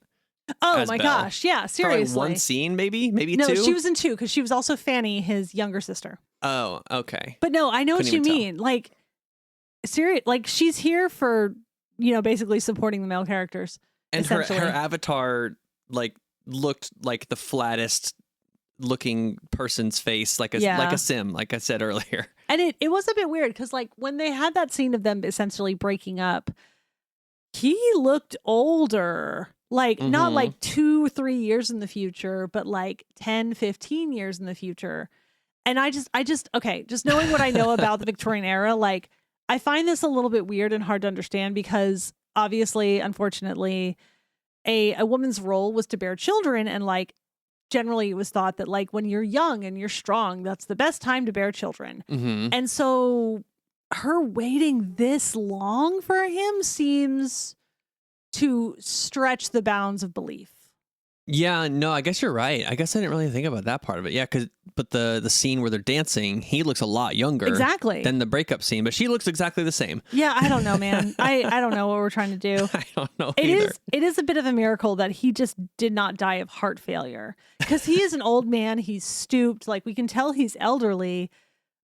Speaker 1: Oh my gosh! Yeah, seriously.
Speaker 2: Probably one scene, maybe two.
Speaker 1: No, she was in two because she was also Fanny, his younger sister.
Speaker 2: Oh, okay.
Speaker 1: But no, I know what you mean. Like, like she's here for basically supporting the male characters.
Speaker 2: And her avatar like looked like the flattest looking person's face, like a sim, like I said earlier.
Speaker 1: And it was a bit weird because like when they had that scene of them essentially breaking up, he looked older. Like not like 2-3 years in the future, but like 10-15 years in the future. And I just just knowing what I know about the Victorian era, like I find this a little bit weird and hard to understand because obviously, unfortunately, a woman's role was to bear children, and like generally it was thought that like when you're young and you're strong, that's the best time to bear children. And so her waiting this long for him seems to stretch the bounds of belief.
Speaker 2: Yeah, no, I guess you're right. I guess I didn't really think about that part of it. Yeah, but the scene where they're dancing, he looks a lot younger than the breakup scene, but she looks exactly the same.
Speaker 1: Yeah, I don't know, man. I don't know what we're trying to do.
Speaker 2: I don't know either.
Speaker 1: It is a bit of a miracle that he just did not die of heart failure, because he is an old man. He's stooped. Like we can tell he's elderly,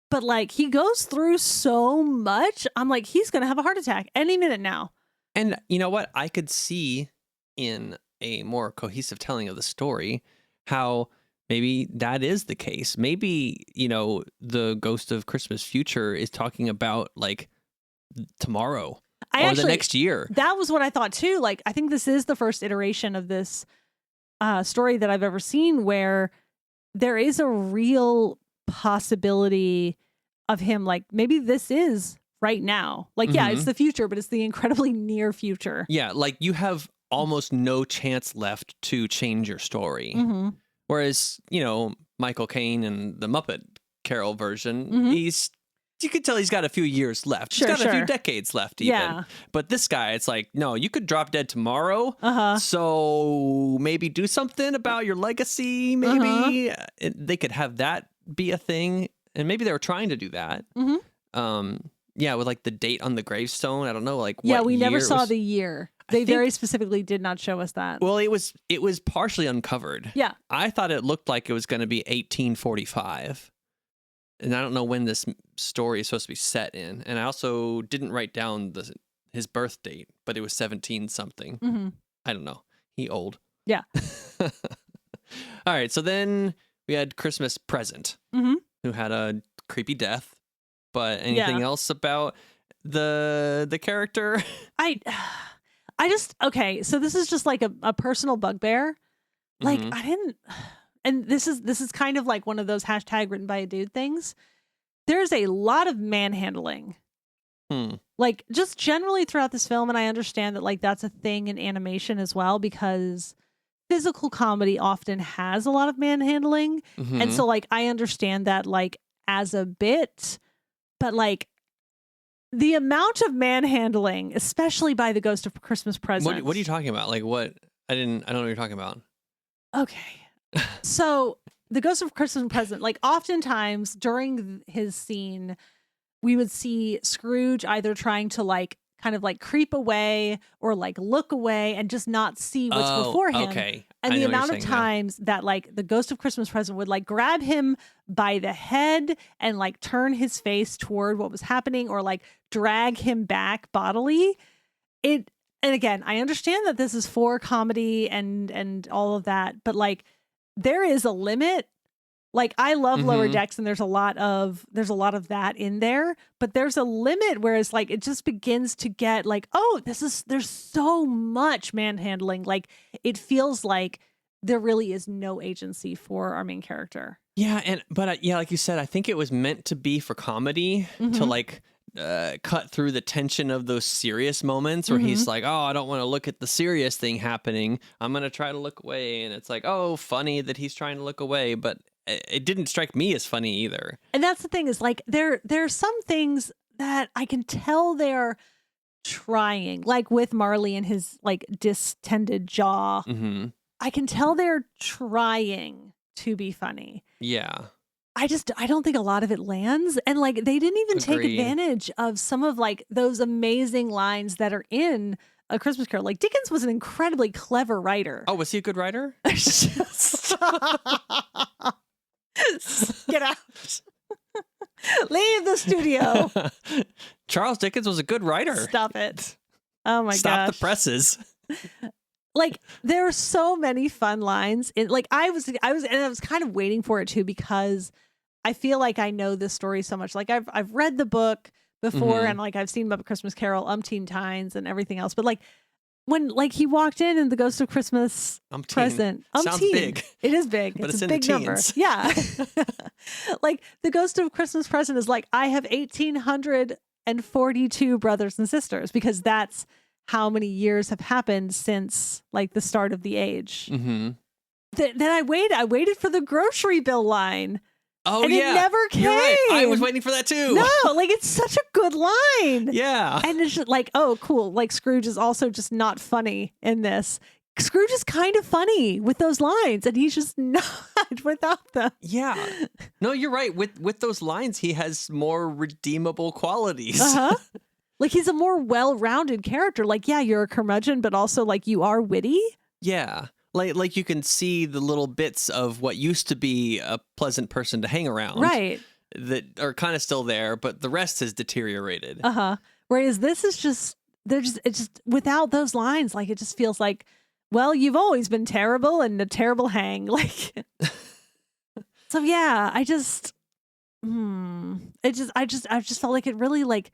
Speaker 1: but like he goes through so much. I'm like, he's going to have a heart attack any minute now.
Speaker 2: And you know what? I could see in a more cohesive telling of the story how maybe that is the case. Maybe, the Ghost of Christmas Future is talking about like tomorrow or the next year.
Speaker 1: That was what I thought too. Like, I think this is the first iteration of this story that I've ever seen where there is a real possibility of him. Like, maybe this is right now. Like, yeah, it's the future, but it's the incredibly near future.
Speaker 2: Yeah. Like you have almost no chance left to change your story. Whereas, Michael Caine and the Muppet Carol version, he's you could tell he's got a few years left.
Speaker 1: Sure,
Speaker 2: he's got a few
Speaker 1: sure.
Speaker 2: decades left even.
Speaker 1: Yeah.
Speaker 2: But this guy, it's like, no, you could drop dead tomorrow.
Speaker 1: Uh-huh.
Speaker 2: So maybe do something about your legacy. Maybe they could have that be a thing. And maybe they were trying to do that.
Speaker 1: Mm-hmm.
Speaker 2: Yeah, with like the date on the gravestone. I don't know, like what
Speaker 1: Yeah, we never
Speaker 2: year it
Speaker 1: saw
Speaker 2: was.
Speaker 1: the year. They very specifically did not show us that.
Speaker 2: Well, it was partially uncovered.
Speaker 1: Yeah.
Speaker 2: I thought it looked like it was going to be 1845. And I don't know when this story is supposed to be set in. And I also didn't write down his birth date, but it was 17 something.
Speaker 1: Mm-hmm.
Speaker 2: I don't know. He old.
Speaker 1: Yeah.
Speaker 2: All right. So then we had Christmas Present, who had a creepy death. But anything else about the character?
Speaker 1: I just, okay, so this is just like a personal bugbear. Like, I didn't, and this is kind of like one of those hashtag written by a dude things. There's a lot of manhandling. Like, just generally throughout this film, and I understand that, like, that's a thing in animation as well, because physical comedy often has a lot of manhandling. And so, like, I understand that, like, as a bit, but, like, the amount of manhandling, especially by the Ghost of Christmas Present.
Speaker 2: What are you talking about? Like what? I don't know what you're talking about.
Speaker 1: Okay. So the Ghost of Christmas Present, like oftentimes during his scene, we would see Scrooge either trying to like kind of like creep away or like look away and just not see what's before him.
Speaker 2: Okay.
Speaker 1: And the amount of
Speaker 2: now.
Speaker 1: times that like the Ghost of Christmas Present would like grab him by the head and like turn his face toward what was happening or like drag him back bodily. And again, I understand that this is for comedy and all of that, but like there is a limit. Like I love Lower Decks and there's a lot of that in there, but there's a limit where it's like it just begins to get like, oh, there's so much manhandling. Like it feels like there really is no agency for our main character.
Speaker 2: Yeah, but like you said, I think it was meant to be for comedy to like cut through the tension of those serious moments where he's like, oh, I don't want to look at the serious thing happening. I'm going to try to look away. And it's like, oh, funny that he's trying to look away. But it didn't strike me as funny either. And
Speaker 1: that's the thing is like there are some things that I can tell they're trying, like with Marley and his like distended jaw. I can tell they're trying to be funny.
Speaker 2: Yeah.
Speaker 1: I don't think a lot of it lands. And like, they didn't even take advantage of some of like those amazing lines that are in A Christmas Carol. Like Dickens was an incredibly clever writer.
Speaker 2: Oh, was he a good writer?
Speaker 1: Get out. Leave the studio.
Speaker 2: Charles Dickens was a good writer.
Speaker 1: Stop it. Oh my gosh.
Speaker 2: Stop the presses.
Speaker 1: Like there are so many fun lines. Like I was kind of waiting for it too, because I feel like I know this story so much. Like I've read the book before and like I've seen Muppet Christmas Carol umpteen times and everything else. But like when like he walked in and the Ghost of Christmas Present,
Speaker 2: sounds big.
Speaker 1: It is big.
Speaker 2: But
Speaker 1: it's a
Speaker 2: in
Speaker 1: big
Speaker 2: the
Speaker 1: number.
Speaker 2: teens.
Speaker 1: Yeah. Like the Ghost of Christmas Present is like, I have 1,842 brothers and sisters, because that's how many years have happened since like the start of the age. Then I waited for the grocery bill line. Oh, and it never came.
Speaker 2: You're right. I was waiting for that too.
Speaker 1: No, like it's such a good line.
Speaker 2: Yeah.
Speaker 1: And it's just like, oh, cool. Like Scrooge is also just not funny in this. Scrooge is kind of funny with those lines, and he's just not without them.
Speaker 2: Yeah. No, you're right. With those lines, he has more redeemable qualities.
Speaker 1: Like he's a more well-rounded character. Like, yeah, you're a curmudgeon, but also like you are witty.
Speaker 2: Yeah. Like you can see the little bits of what used to be a pleasant person to hang around.
Speaker 1: Right.
Speaker 2: That are kind of still there, but the rest has deteriorated.
Speaker 1: Whereas this is just, it's just without those lines, like it just feels like, well, you've always been terrible and a terrible hang. Like, so yeah, I just felt like it really like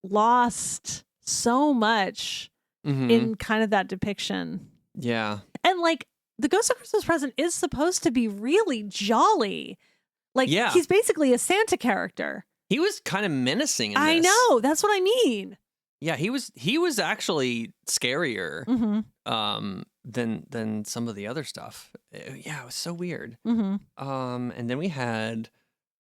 Speaker 1: lost so much in kind of that depiction.
Speaker 2: Yeah.
Speaker 1: And like the Ghost of Christmas Present is supposed to be really jolly. Like he's basically a Santa character.
Speaker 2: He was kind of menacing in this.
Speaker 1: I know. That's what I mean.
Speaker 2: Yeah, he was actually scarier than some of the other stuff. Yeah, it was so weird. And then we had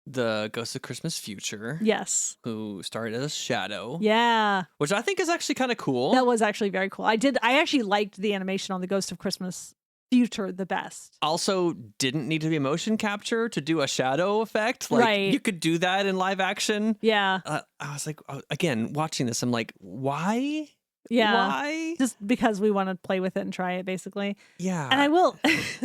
Speaker 2: the Ghost of Christmas Future.
Speaker 1: Yes.
Speaker 2: Who started as a shadow.
Speaker 1: Yeah.
Speaker 2: Which I think is actually kind of cool.
Speaker 1: That was actually very cool. I actually liked the animation on the Ghost of Christmas Future the best.
Speaker 2: Also, didn't need to be motion capture to do a shadow effect. Like,
Speaker 1: right.
Speaker 2: You could do that in live action.
Speaker 1: Yeah.
Speaker 2: I was like, again, watching this, I'm like, why?
Speaker 1: Yeah.
Speaker 2: Why?
Speaker 1: Just because we want to play with it and try it, basically.
Speaker 2: Yeah.
Speaker 1: And I will.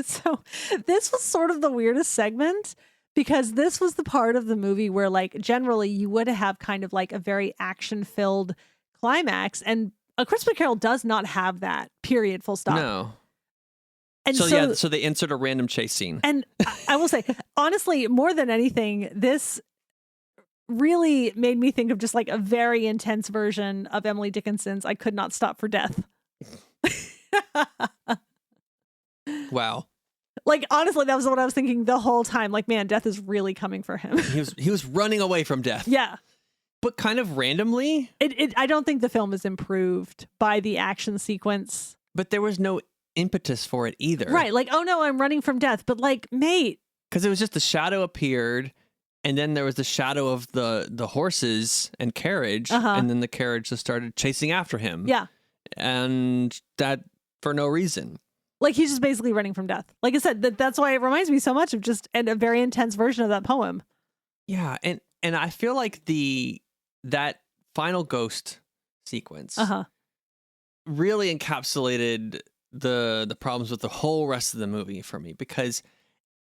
Speaker 1: So this was sort of the weirdest segment because this was the part of the movie where, like, generally you would have kind of like a very action-filled climax. And A Christmas Carol does not have that, period, full stop.
Speaker 2: No.
Speaker 1: And
Speaker 2: so they insert a random chase scene.
Speaker 1: And I will say, honestly, more than anything, this really made me think of just like a very intense version of Emily Dickinson's I Could Not Stop for Death.
Speaker 2: Wow.
Speaker 1: Like, honestly, that was what I was thinking the whole time. Like, man, death is really coming for him.
Speaker 2: He was running away from death.
Speaker 1: Yeah.
Speaker 2: But kind of randomly.
Speaker 1: I don't think the film is improved by the action sequence.
Speaker 2: But there was no impetus for it either.
Speaker 1: Right. Like, oh no, I'm running from death. But like, mate.
Speaker 2: Because it was just the shadow appeared, and then there was the shadow of the horses and carriage, and then the carriage just started chasing after him.
Speaker 1: Yeah.
Speaker 2: And that for no reason.
Speaker 1: Like, he's just basically running from death. Like I said, that's why it reminds me so much of just a very intense version of that poem.
Speaker 2: Yeah, and I feel like that final ghost sequence really encapsulated the problems with the whole rest of the movie for me, because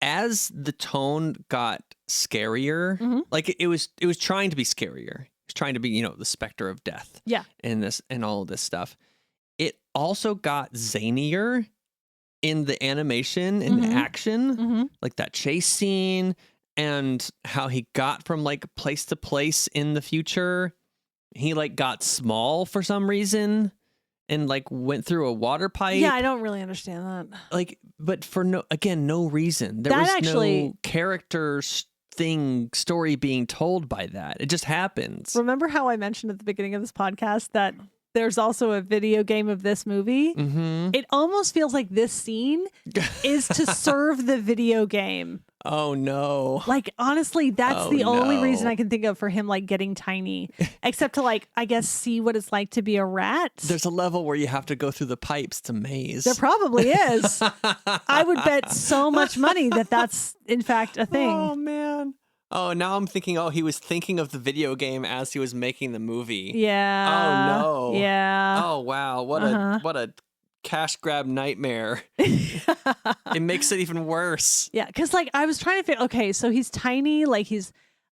Speaker 2: as the tone got scarier, like it was trying to be scarier. It's trying to be, the specter of death.
Speaker 1: Yeah.
Speaker 2: And all of this stuff. It also got zanier in the animation and the action, like that chase scene and how he got from like place to place in the future. He like got small for some reason and like went through a water pipe.
Speaker 1: Yeah, I don't really understand that.
Speaker 2: Like, but for no reason. There was no character story being told by that. It just happens.
Speaker 1: Remember how I mentioned at the beginning of this podcast that there's also a video game of this movie? It almost feels like this scene is to serve the video game.
Speaker 2: Oh no.
Speaker 1: Like, honestly, that's the only reason I can think of for him like getting tiny, except to like, I guess, see what it's like to be a rat.
Speaker 2: There's a level where you have to go through the pipes to maze.
Speaker 1: There probably is. I would bet so much money that that's in fact a thing.
Speaker 2: Oh man. Oh, now I'm thinking, he was thinking of the video game as he was making the movie.
Speaker 1: Yeah.
Speaker 2: Oh no.
Speaker 1: Yeah.
Speaker 2: Oh wow. What a cash grab nightmare. It makes it even worse.
Speaker 1: Yeah, because like I was trying to figure, okay, so he's tiny, like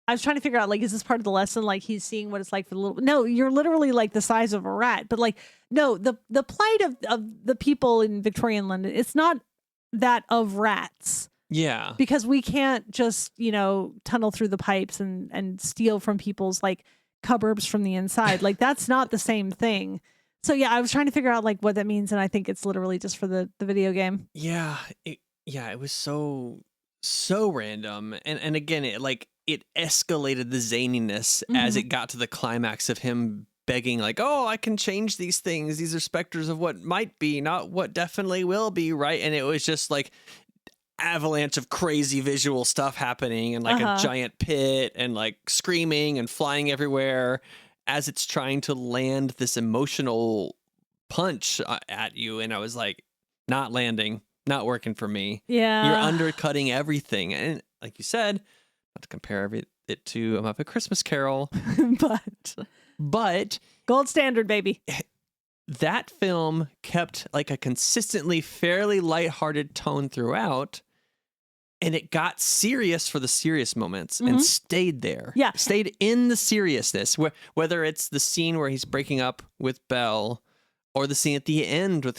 Speaker 1: I was trying to figure out, like, is this part of the lesson? Like, he's seeing what it's like for the little. No, you're literally like the size of a rat. But like, no, the plight of the people in Victorian London, it's not that of rats.
Speaker 2: Yeah.
Speaker 1: Because we can't just, tunnel through the pipes and steal from people's like cupboards from the inside. Like, that's not the same thing. So yeah, I was trying to figure out like what that means, and I think it's literally just for the video game.
Speaker 2: Yeah. It was so random. And again, it escalated the zaniness as it got to the climax of him begging like, I can change these things. These are specters of what might be, not what definitely will be, right? And it was just like avalanche of crazy visual stuff happening and like a giant pit and like screaming and flying everywhere as it's trying to land this emotional punch at you. And I was like, not landing, not working for me.
Speaker 1: Yeah.
Speaker 2: You're undercutting everything. And like you said, not to compare it to A Muppet Christmas Carol, but
Speaker 1: gold standard, baby.
Speaker 2: That film kept like a consistently fairly lighthearted tone throughout. And it got serious for the serious moments and stayed there. Yeah. Stayed in the seriousness, whether it's the scene where he's breaking up with Belle or the scene at the end with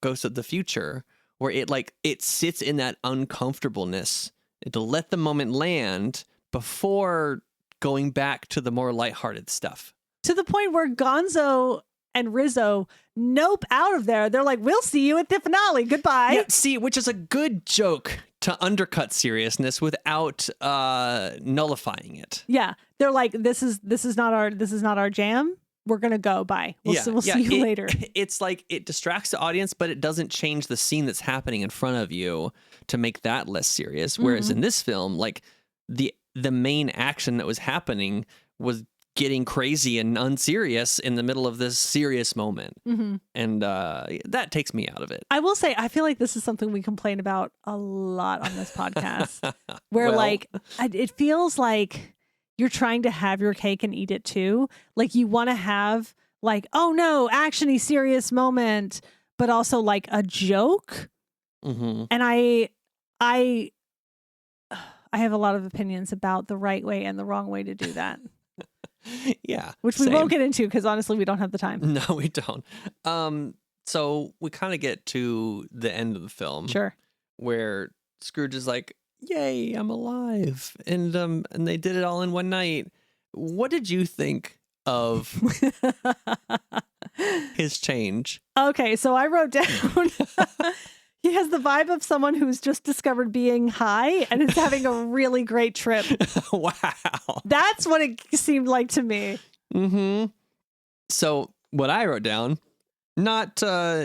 Speaker 2: Ghost of the Future, where it sits in that uncomfortableness to let the moment land before going back to the more lighthearted stuff.
Speaker 1: To the point where Gonzo and Rizzo nope out of there. They're like, we'll see you at the finale. Goodbye.
Speaker 2: Yeah, see, which is a good joke to undercut seriousness without nullifying it.
Speaker 1: Yeah. They're like, this is not our jam. We're going to go. Bye. We'll see you later.
Speaker 2: It's like it distracts the audience, but it doesn't change the scene that's happening in front of you to make that less serious. Whereas in this film, like the main action that was happening was getting crazy and unserious in the middle of this serious moment.
Speaker 1: Mm-hmm.
Speaker 2: And that takes me out of it.
Speaker 1: I will say, I feel like this is something we complain about a lot on this podcast, where
Speaker 2: Well.
Speaker 1: like it feels like you're trying to have your cake and eat it too. Like you want to have like, oh no, actiony serious moment, but also like a joke.
Speaker 2: Mm-hmm.
Speaker 1: And I have a lot of opinions about the right way and the wrong way to do that.
Speaker 2: Yeah.
Speaker 1: Which we
Speaker 2: same.
Speaker 1: won't get into because honestly, we don't have the time.
Speaker 2: No, we don't. So we kind of get to the end of the film.
Speaker 1: Sure.
Speaker 2: Where Scrooge is like, yay, I'm alive. And they did it all in one night. What did you think of his change?
Speaker 1: Okay, so I wrote down he has the vibe of someone who's just discovered being high and is having a really great trip.
Speaker 2: Wow.
Speaker 1: That's what it seemed like to me.
Speaker 2: Mm-hmm. So what I wrote down does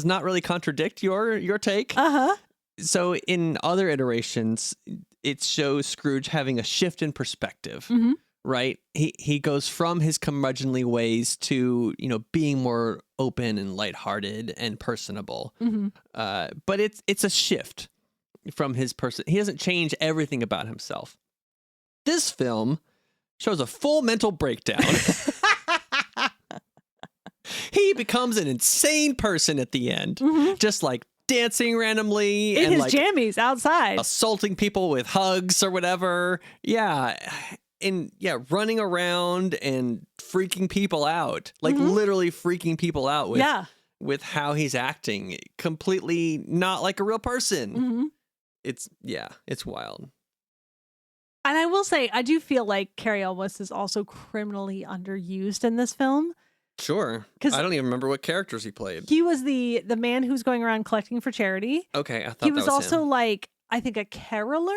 Speaker 2: not really contradict your take.
Speaker 1: Uh-huh.
Speaker 2: So in other iterations, it shows Scrooge having a shift in perspective.
Speaker 1: Mm-hmm.
Speaker 2: Right? He goes from his curmudgeonly ways to, being more open and lighthearted and personable.
Speaker 1: Mm-hmm.
Speaker 2: But it's a shift from his person. He doesn't change everything about himself. This film shows a full mental breakdown. He becomes an insane person at the end, just like dancing randomly
Speaker 1: in
Speaker 2: and
Speaker 1: his
Speaker 2: like
Speaker 1: jammies outside,
Speaker 2: assaulting people with hugs or whatever. Yeah. And yeah, running around and freaking people out, like literally freaking people out with how he's acting, completely not like a real person.
Speaker 1: Mm-hmm.
Speaker 2: It's wild.
Speaker 1: And I will say, I do feel like Cary Elwes is also criminally underused in this film.
Speaker 2: Sure.
Speaker 1: 'Cause
Speaker 2: I don't even remember what characters he played.
Speaker 1: He was the man who's going around collecting for charity.
Speaker 2: Okay, I thought
Speaker 1: He was
Speaker 2: that was
Speaker 1: also
Speaker 2: him.
Speaker 1: like, I think, a caroler.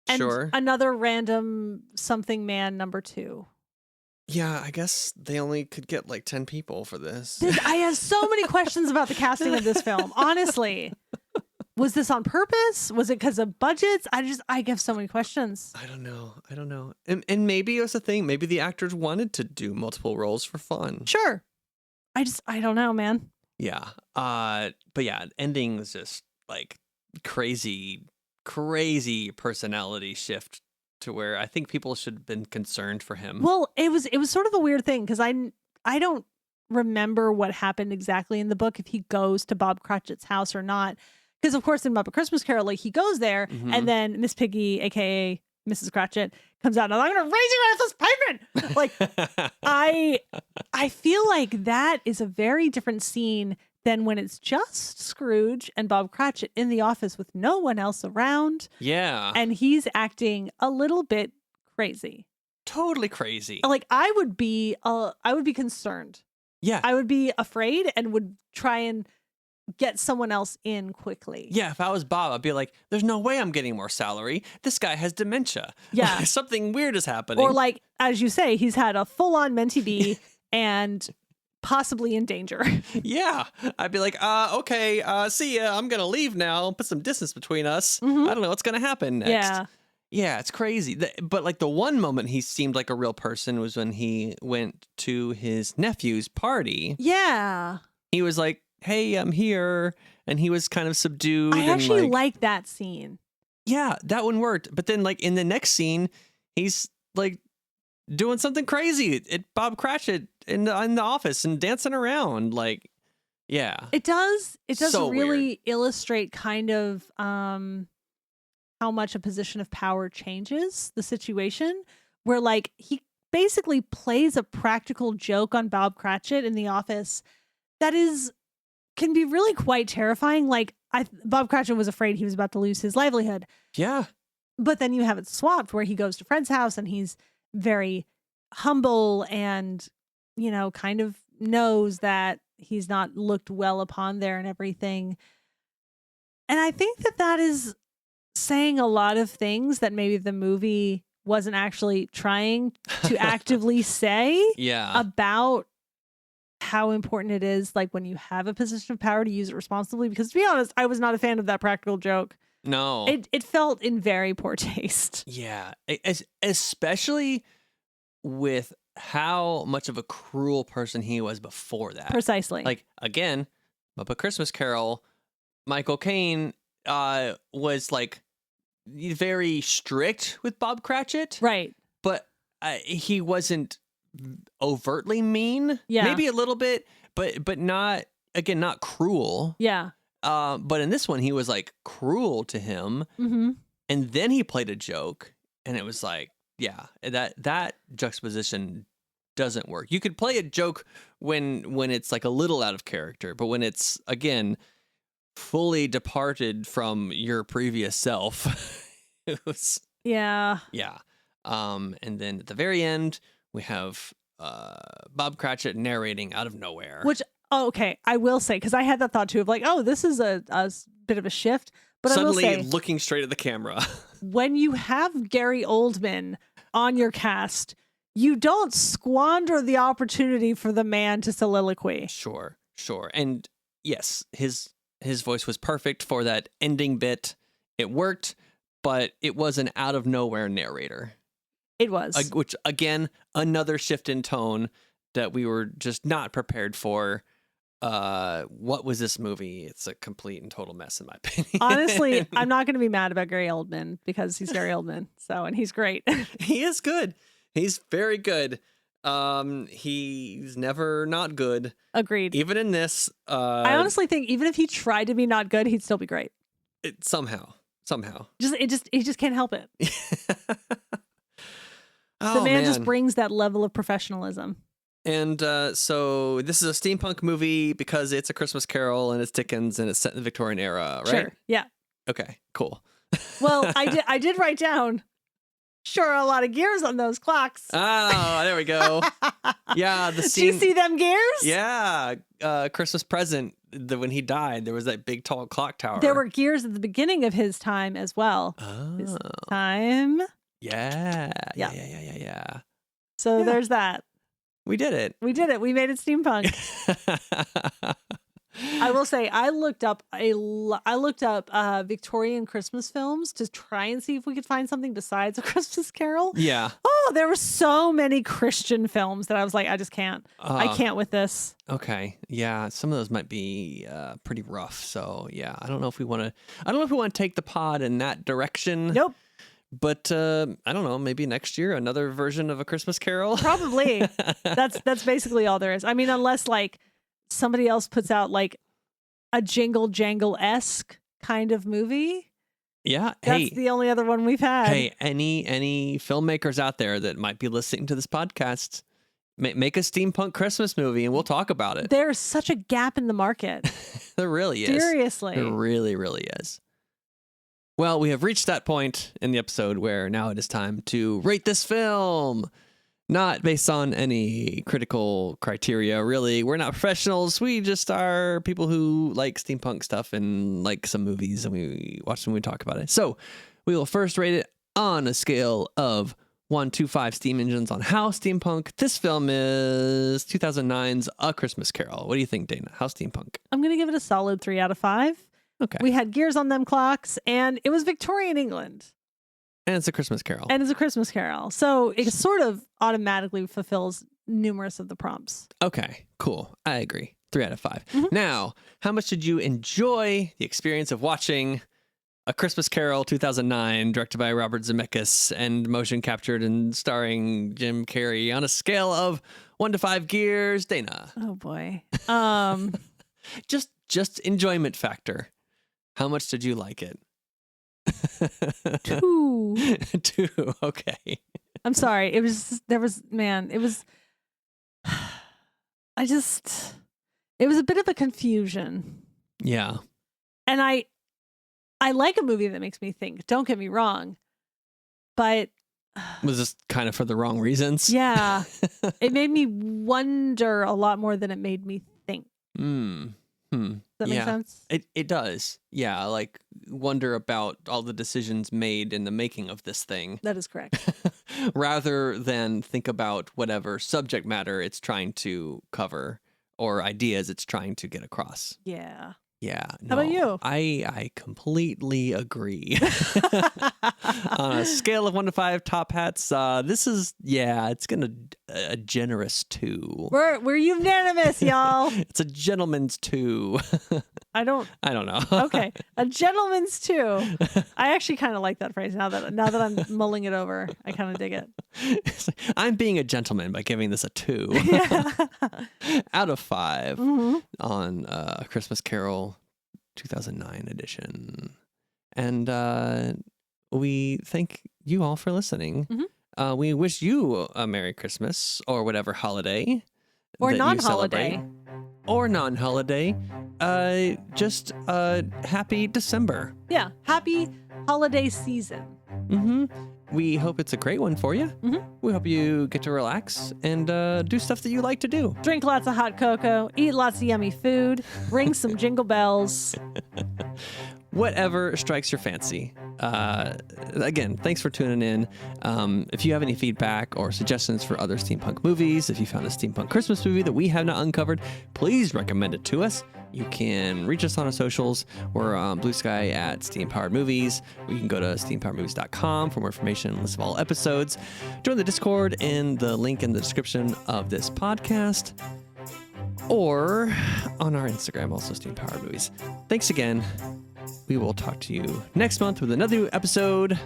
Speaker 1: And
Speaker 2: Sure.
Speaker 1: another random something man number 2.
Speaker 2: Yeah, I guess they only could get like 10 people for this.
Speaker 1: I have so many questions about the casting of this film. Honestly, was this on purpose? Was it because of budgets? I have so many questions.
Speaker 2: I don't know. And maybe it was a thing. Maybe the actors wanted to do multiple roles for fun.
Speaker 1: Sure. I don't know, man.
Speaker 2: Yeah. But yeah, ending was just like crazy personality shift to where I think people should have been concerned for him.
Speaker 1: Well, it was sort of a weird thing because I don't remember what happened exactly in the book, if he goes to Bob Cratchit's house or not. Because of course in Muppet Christmas Carol, like he goes there and then Miss Piggy, aka Mrs. Cratchit, comes out and I'm gonna raise you out of this pavement. Like I feel like that is a very different scene than when it's just Scrooge and Bob Cratchit in the office with no one else around.
Speaker 2: Yeah.
Speaker 1: And he's acting a little bit crazy.
Speaker 2: Totally crazy.
Speaker 1: Like I would be concerned.
Speaker 2: Yeah.
Speaker 1: I would be afraid and would try and get someone else in quickly.
Speaker 2: Yeah, if I was Bob, I'd be like, there's no way I'm getting more salary. This guy has dementia.
Speaker 1: Yeah.
Speaker 2: Something weird is happening.
Speaker 1: Or like, as you say, he's had a full-on mentee bee and possibly in danger.
Speaker 2: Yeah. I'd be like, okay, see ya. I'm going to leave now. Put some distance between us. I don't know what's going to happen next.
Speaker 1: Yeah.
Speaker 2: Yeah, it's crazy. But like the one moment he seemed like a real person was when he went to his nephew's party.
Speaker 1: Yeah.
Speaker 2: He was like, hey, I'm here. And he was kind of subdued.
Speaker 1: I actually like that scene.
Speaker 2: Yeah, that one worked. But then like in the next scene, he's like doing something crazy at Bob Cratchit in the office and dancing around. Like, yeah.
Speaker 1: It does
Speaker 2: So
Speaker 1: really
Speaker 2: weird.
Speaker 1: illustrate kind of how much a position of power changes the situation, where like he basically plays a practical joke on Bob Cratchit in the office that can be really quite terrifying. Like Bob Cratchit was afraid he was about to lose his livelihood.
Speaker 2: Yeah.
Speaker 1: But then you have it swapped where he goes to Fred's house and he's very humble and, kind of knows that he's not looked well upon there and everything. And I think that is saying a lot of things that maybe the movie wasn't actually trying to actively say about how important it is, like when you have a position of power, to use it responsibly. Because to be honest, I was not a fan of that practical joke.
Speaker 2: No.
Speaker 1: It felt in very poor taste.
Speaker 2: Yeah. Especially with how much of a cruel person he was before that.
Speaker 1: Precisely.
Speaker 2: Like, again, Muppet Christmas Carol, Michael Caine was like very strict with Bob Cratchit.
Speaker 1: Right.
Speaker 2: But he wasn't overtly mean.
Speaker 1: Yeah.
Speaker 2: Maybe a little bit, but not, again, not cruel.
Speaker 1: Yeah.
Speaker 2: But in this one, he was like cruel to him.
Speaker 1: Mm-hmm.
Speaker 2: And then he played a joke, and it was like, yeah, that juxtaposition doesn't work. You could play a joke when it's like a little out of character, but when it's, again, fully departed from your previous self, it was...
Speaker 1: Yeah.
Speaker 2: Yeah. And then at the very end, we have Bob Cratchit narrating out of nowhere.
Speaker 1: Which, okay, I will say, because I had that thought too of like, oh, this is a bit of a shift. But
Speaker 2: suddenly
Speaker 1: I will say,
Speaker 2: looking straight at the camera.
Speaker 1: when you have Gary Oldman on your cast, you don't squander the opportunity for the man to soliloquy.
Speaker 2: Sure. And yes, his voice was perfect for that ending bit. It worked, but it was an out of nowhere narrator.
Speaker 1: It was.
Speaker 2: Which, again, another shift in tone that we were just not prepared for. What was this movie? It's a complete and total mess, in my opinion.
Speaker 1: Honestly, I'm not going to be mad about Gary Oldman because he's Gary Oldman. So, and he's great.
Speaker 2: He is good. He's very good. He's never not good.
Speaker 1: Agreed.
Speaker 2: Even in this,
Speaker 1: I honestly think even if he tried to be not good, he'd still be great.
Speaker 2: Somehow.
Speaker 1: He just can't help it.
Speaker 2: Oh,
Speaker 1: the man just brings that level of professionalism.
Speaker 2: And so this is a steampunk movie because it's a Christmas Carol and it's Dickens and it's set in the Victorian era, right?
Speaker 1: Sure. Yeah.
Speaker 2: Okay, cool.
Speaker 1: Well, I did write down, sure, a lot of gears on those clocks.
Speaker 2: Oh, there we go. Yeah, the scene.
Speaker 1: Do you see them gears?
Speaker 2: Yeah, Christmas Present. When he died, there was that big tall clock tower.
Speaker 1: There were gears at the beginning of his time as well.
Speaker 2: Oh.
Speaker 1: His time.
Speaker 2: Yeah.
Speaker 1: So there's that.
Speaker 2: We did it.
Speaker 1: We made it steampunk. I will say I looked up Victorian Christmas films to try and see if we could find something besides A Christmas Carol.
Speaker 2: Yeah.
Speaker 1: Oh, there were so many Christian films that I was like, I just can't. I can't with this.
Speaker 2: Okay. Yeah, some of those might be pretty rough. So yeah, I don't know if we want to take the pod in that direction.
Speaker 1: Nope.
Speaker 2: But I don't know, maybe next year another version of A Christmas Carol.
Speaker 1: Probably. That's basically all there is. I mean, unless like somebody else puts out like a Jingle Jangle-esque kind of movie.
Speaker 2: Yeah.
Speaker 1: That's the only other one we've had.
Speaker 2: Hey, any filmmakers out there that might be listening to this podcast, make a steampunk Christmas movie and we'll talk about it.
Speaker 1: There's such a gap in the market.
Speaker 2: There really is.
Speaker 1: Seriously.
Speaker 2: There really, really is. Well, we have reached that point in the episode where now it is time to rate this film. Not based on any critical criteria, really. We're not professionals. We just are people who like steampunk stuff and like some movies, and we watch them and we talk about it. So we will first rate it on a scale of 1 to 5 steam engines on how steampunk. This film is 2009's A Christmas Carol. What do you think, Dana? How steampunk?
Speaker 1: I'm going to give it a solid 3 out of 5.
Speaker 2: Okay.
Speaker 1: We had gears on them clocks, and it was Victorian England.
Speaker 2: And it's A Christmas Carol.
Speaker 1: And it's A Christmas Carol. So it sort of automatically fulfills numerous of the prompts.
Speaker 2: Okay, cool. I agree. 3 out of 5.
Speaker 1: Mm-hmm.
Speaker 2: Now, how much did you enjoy the experience of watching A Christmas Carol 2009, directed by Robert Zemeckis and motion captured and starring Jim Carrey on a scale of 1 to 5 gears? Dana.
Speaker 1: Oh, boy.
Speaker 2: Just enjoyment factor. How much did you like it?
Speaker 1: 2.
Speaker 2: 2. Okay.
Speaker 1: I'm sorry. It was a bit of a confusion.
Speaker 2: Yeah.
Speaker 1: And I like a movie that makes me think, don't get me wrong. But
Speaker 2: was this kind of for the wrong reasons?
Speaker 1: Yeah. It made me wonder a lot more than it made me think. Does that make sense?
Speaker 2: It does. Yeah, like wonder about all the decisions made in the making of this thing.
Speaker 1: That is correct.
Speaker 2: Rather than think about whatever subject matter it's trying to cover or ideas it's trying to get across.
Speaker 1: Yeah.
Speaker 2: Yeah.
Speaker 1: How about you?
Speaker 2: I completely agree. On a scale of 1 to 5 top hats, this is it's gonna a generous 2.
Speaker 1: We're unanimous, y'all.
Speaker 2: It's a gentleman's 2.
Speaker 1: I don't
Speaker 2: know.
Speaker 1: Okay, a gentleman's 2. I actually kind of like that phrase now that I'm mulling it over. I kind of dig it.
Speaker 2: I'm being a gentleman by giving this a 2 out of 5 on A Christmas Carol 2009 edition. And we thank you all for listening. We wish you a Merry Christmas or whatever holiday
Speaker 1: or
Speaker 2: that
Speaker 1: non-holiday.
Speaker 2: you celebrate. Or non-holiday. Just happy December.
Speaker 1: Yeah, happy holiday season.
Speaker 2: We hope it's a great one for you. We hope you get to relax and do stuff that you like to do.
Speaker 1: Drink lots of hot cocoa, eat lots of yummy food, ring some jingle bells.
Speaker 2: Whatever strikes your fancy. Again, thanks for tuning in. If you have any feedback or suggestions for other steampunk movies, if you found a steampunk Christmas movie that we have not uncovered, please recommend it to us. You can reach us on our socials. We're on Bluesky at Steampowered Movies. You can go to steampoweredmovies.com for more information and list of all episodes. Join the Discord in the link in the description of this podcast. Or on our Instagram, also Steampowered Movies. Thanks again. We will talk to you next month with another episode.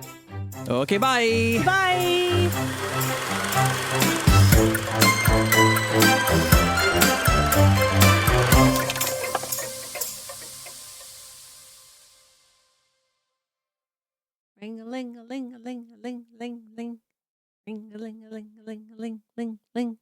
Speaker 2: Okay, bye.
Speaker 1: Bye. Ring-a-ling-a-ling-a-ling-a-ling-ling-ling. Ring-a-ling-a-ling-a-ling-a-ling-ling-ling.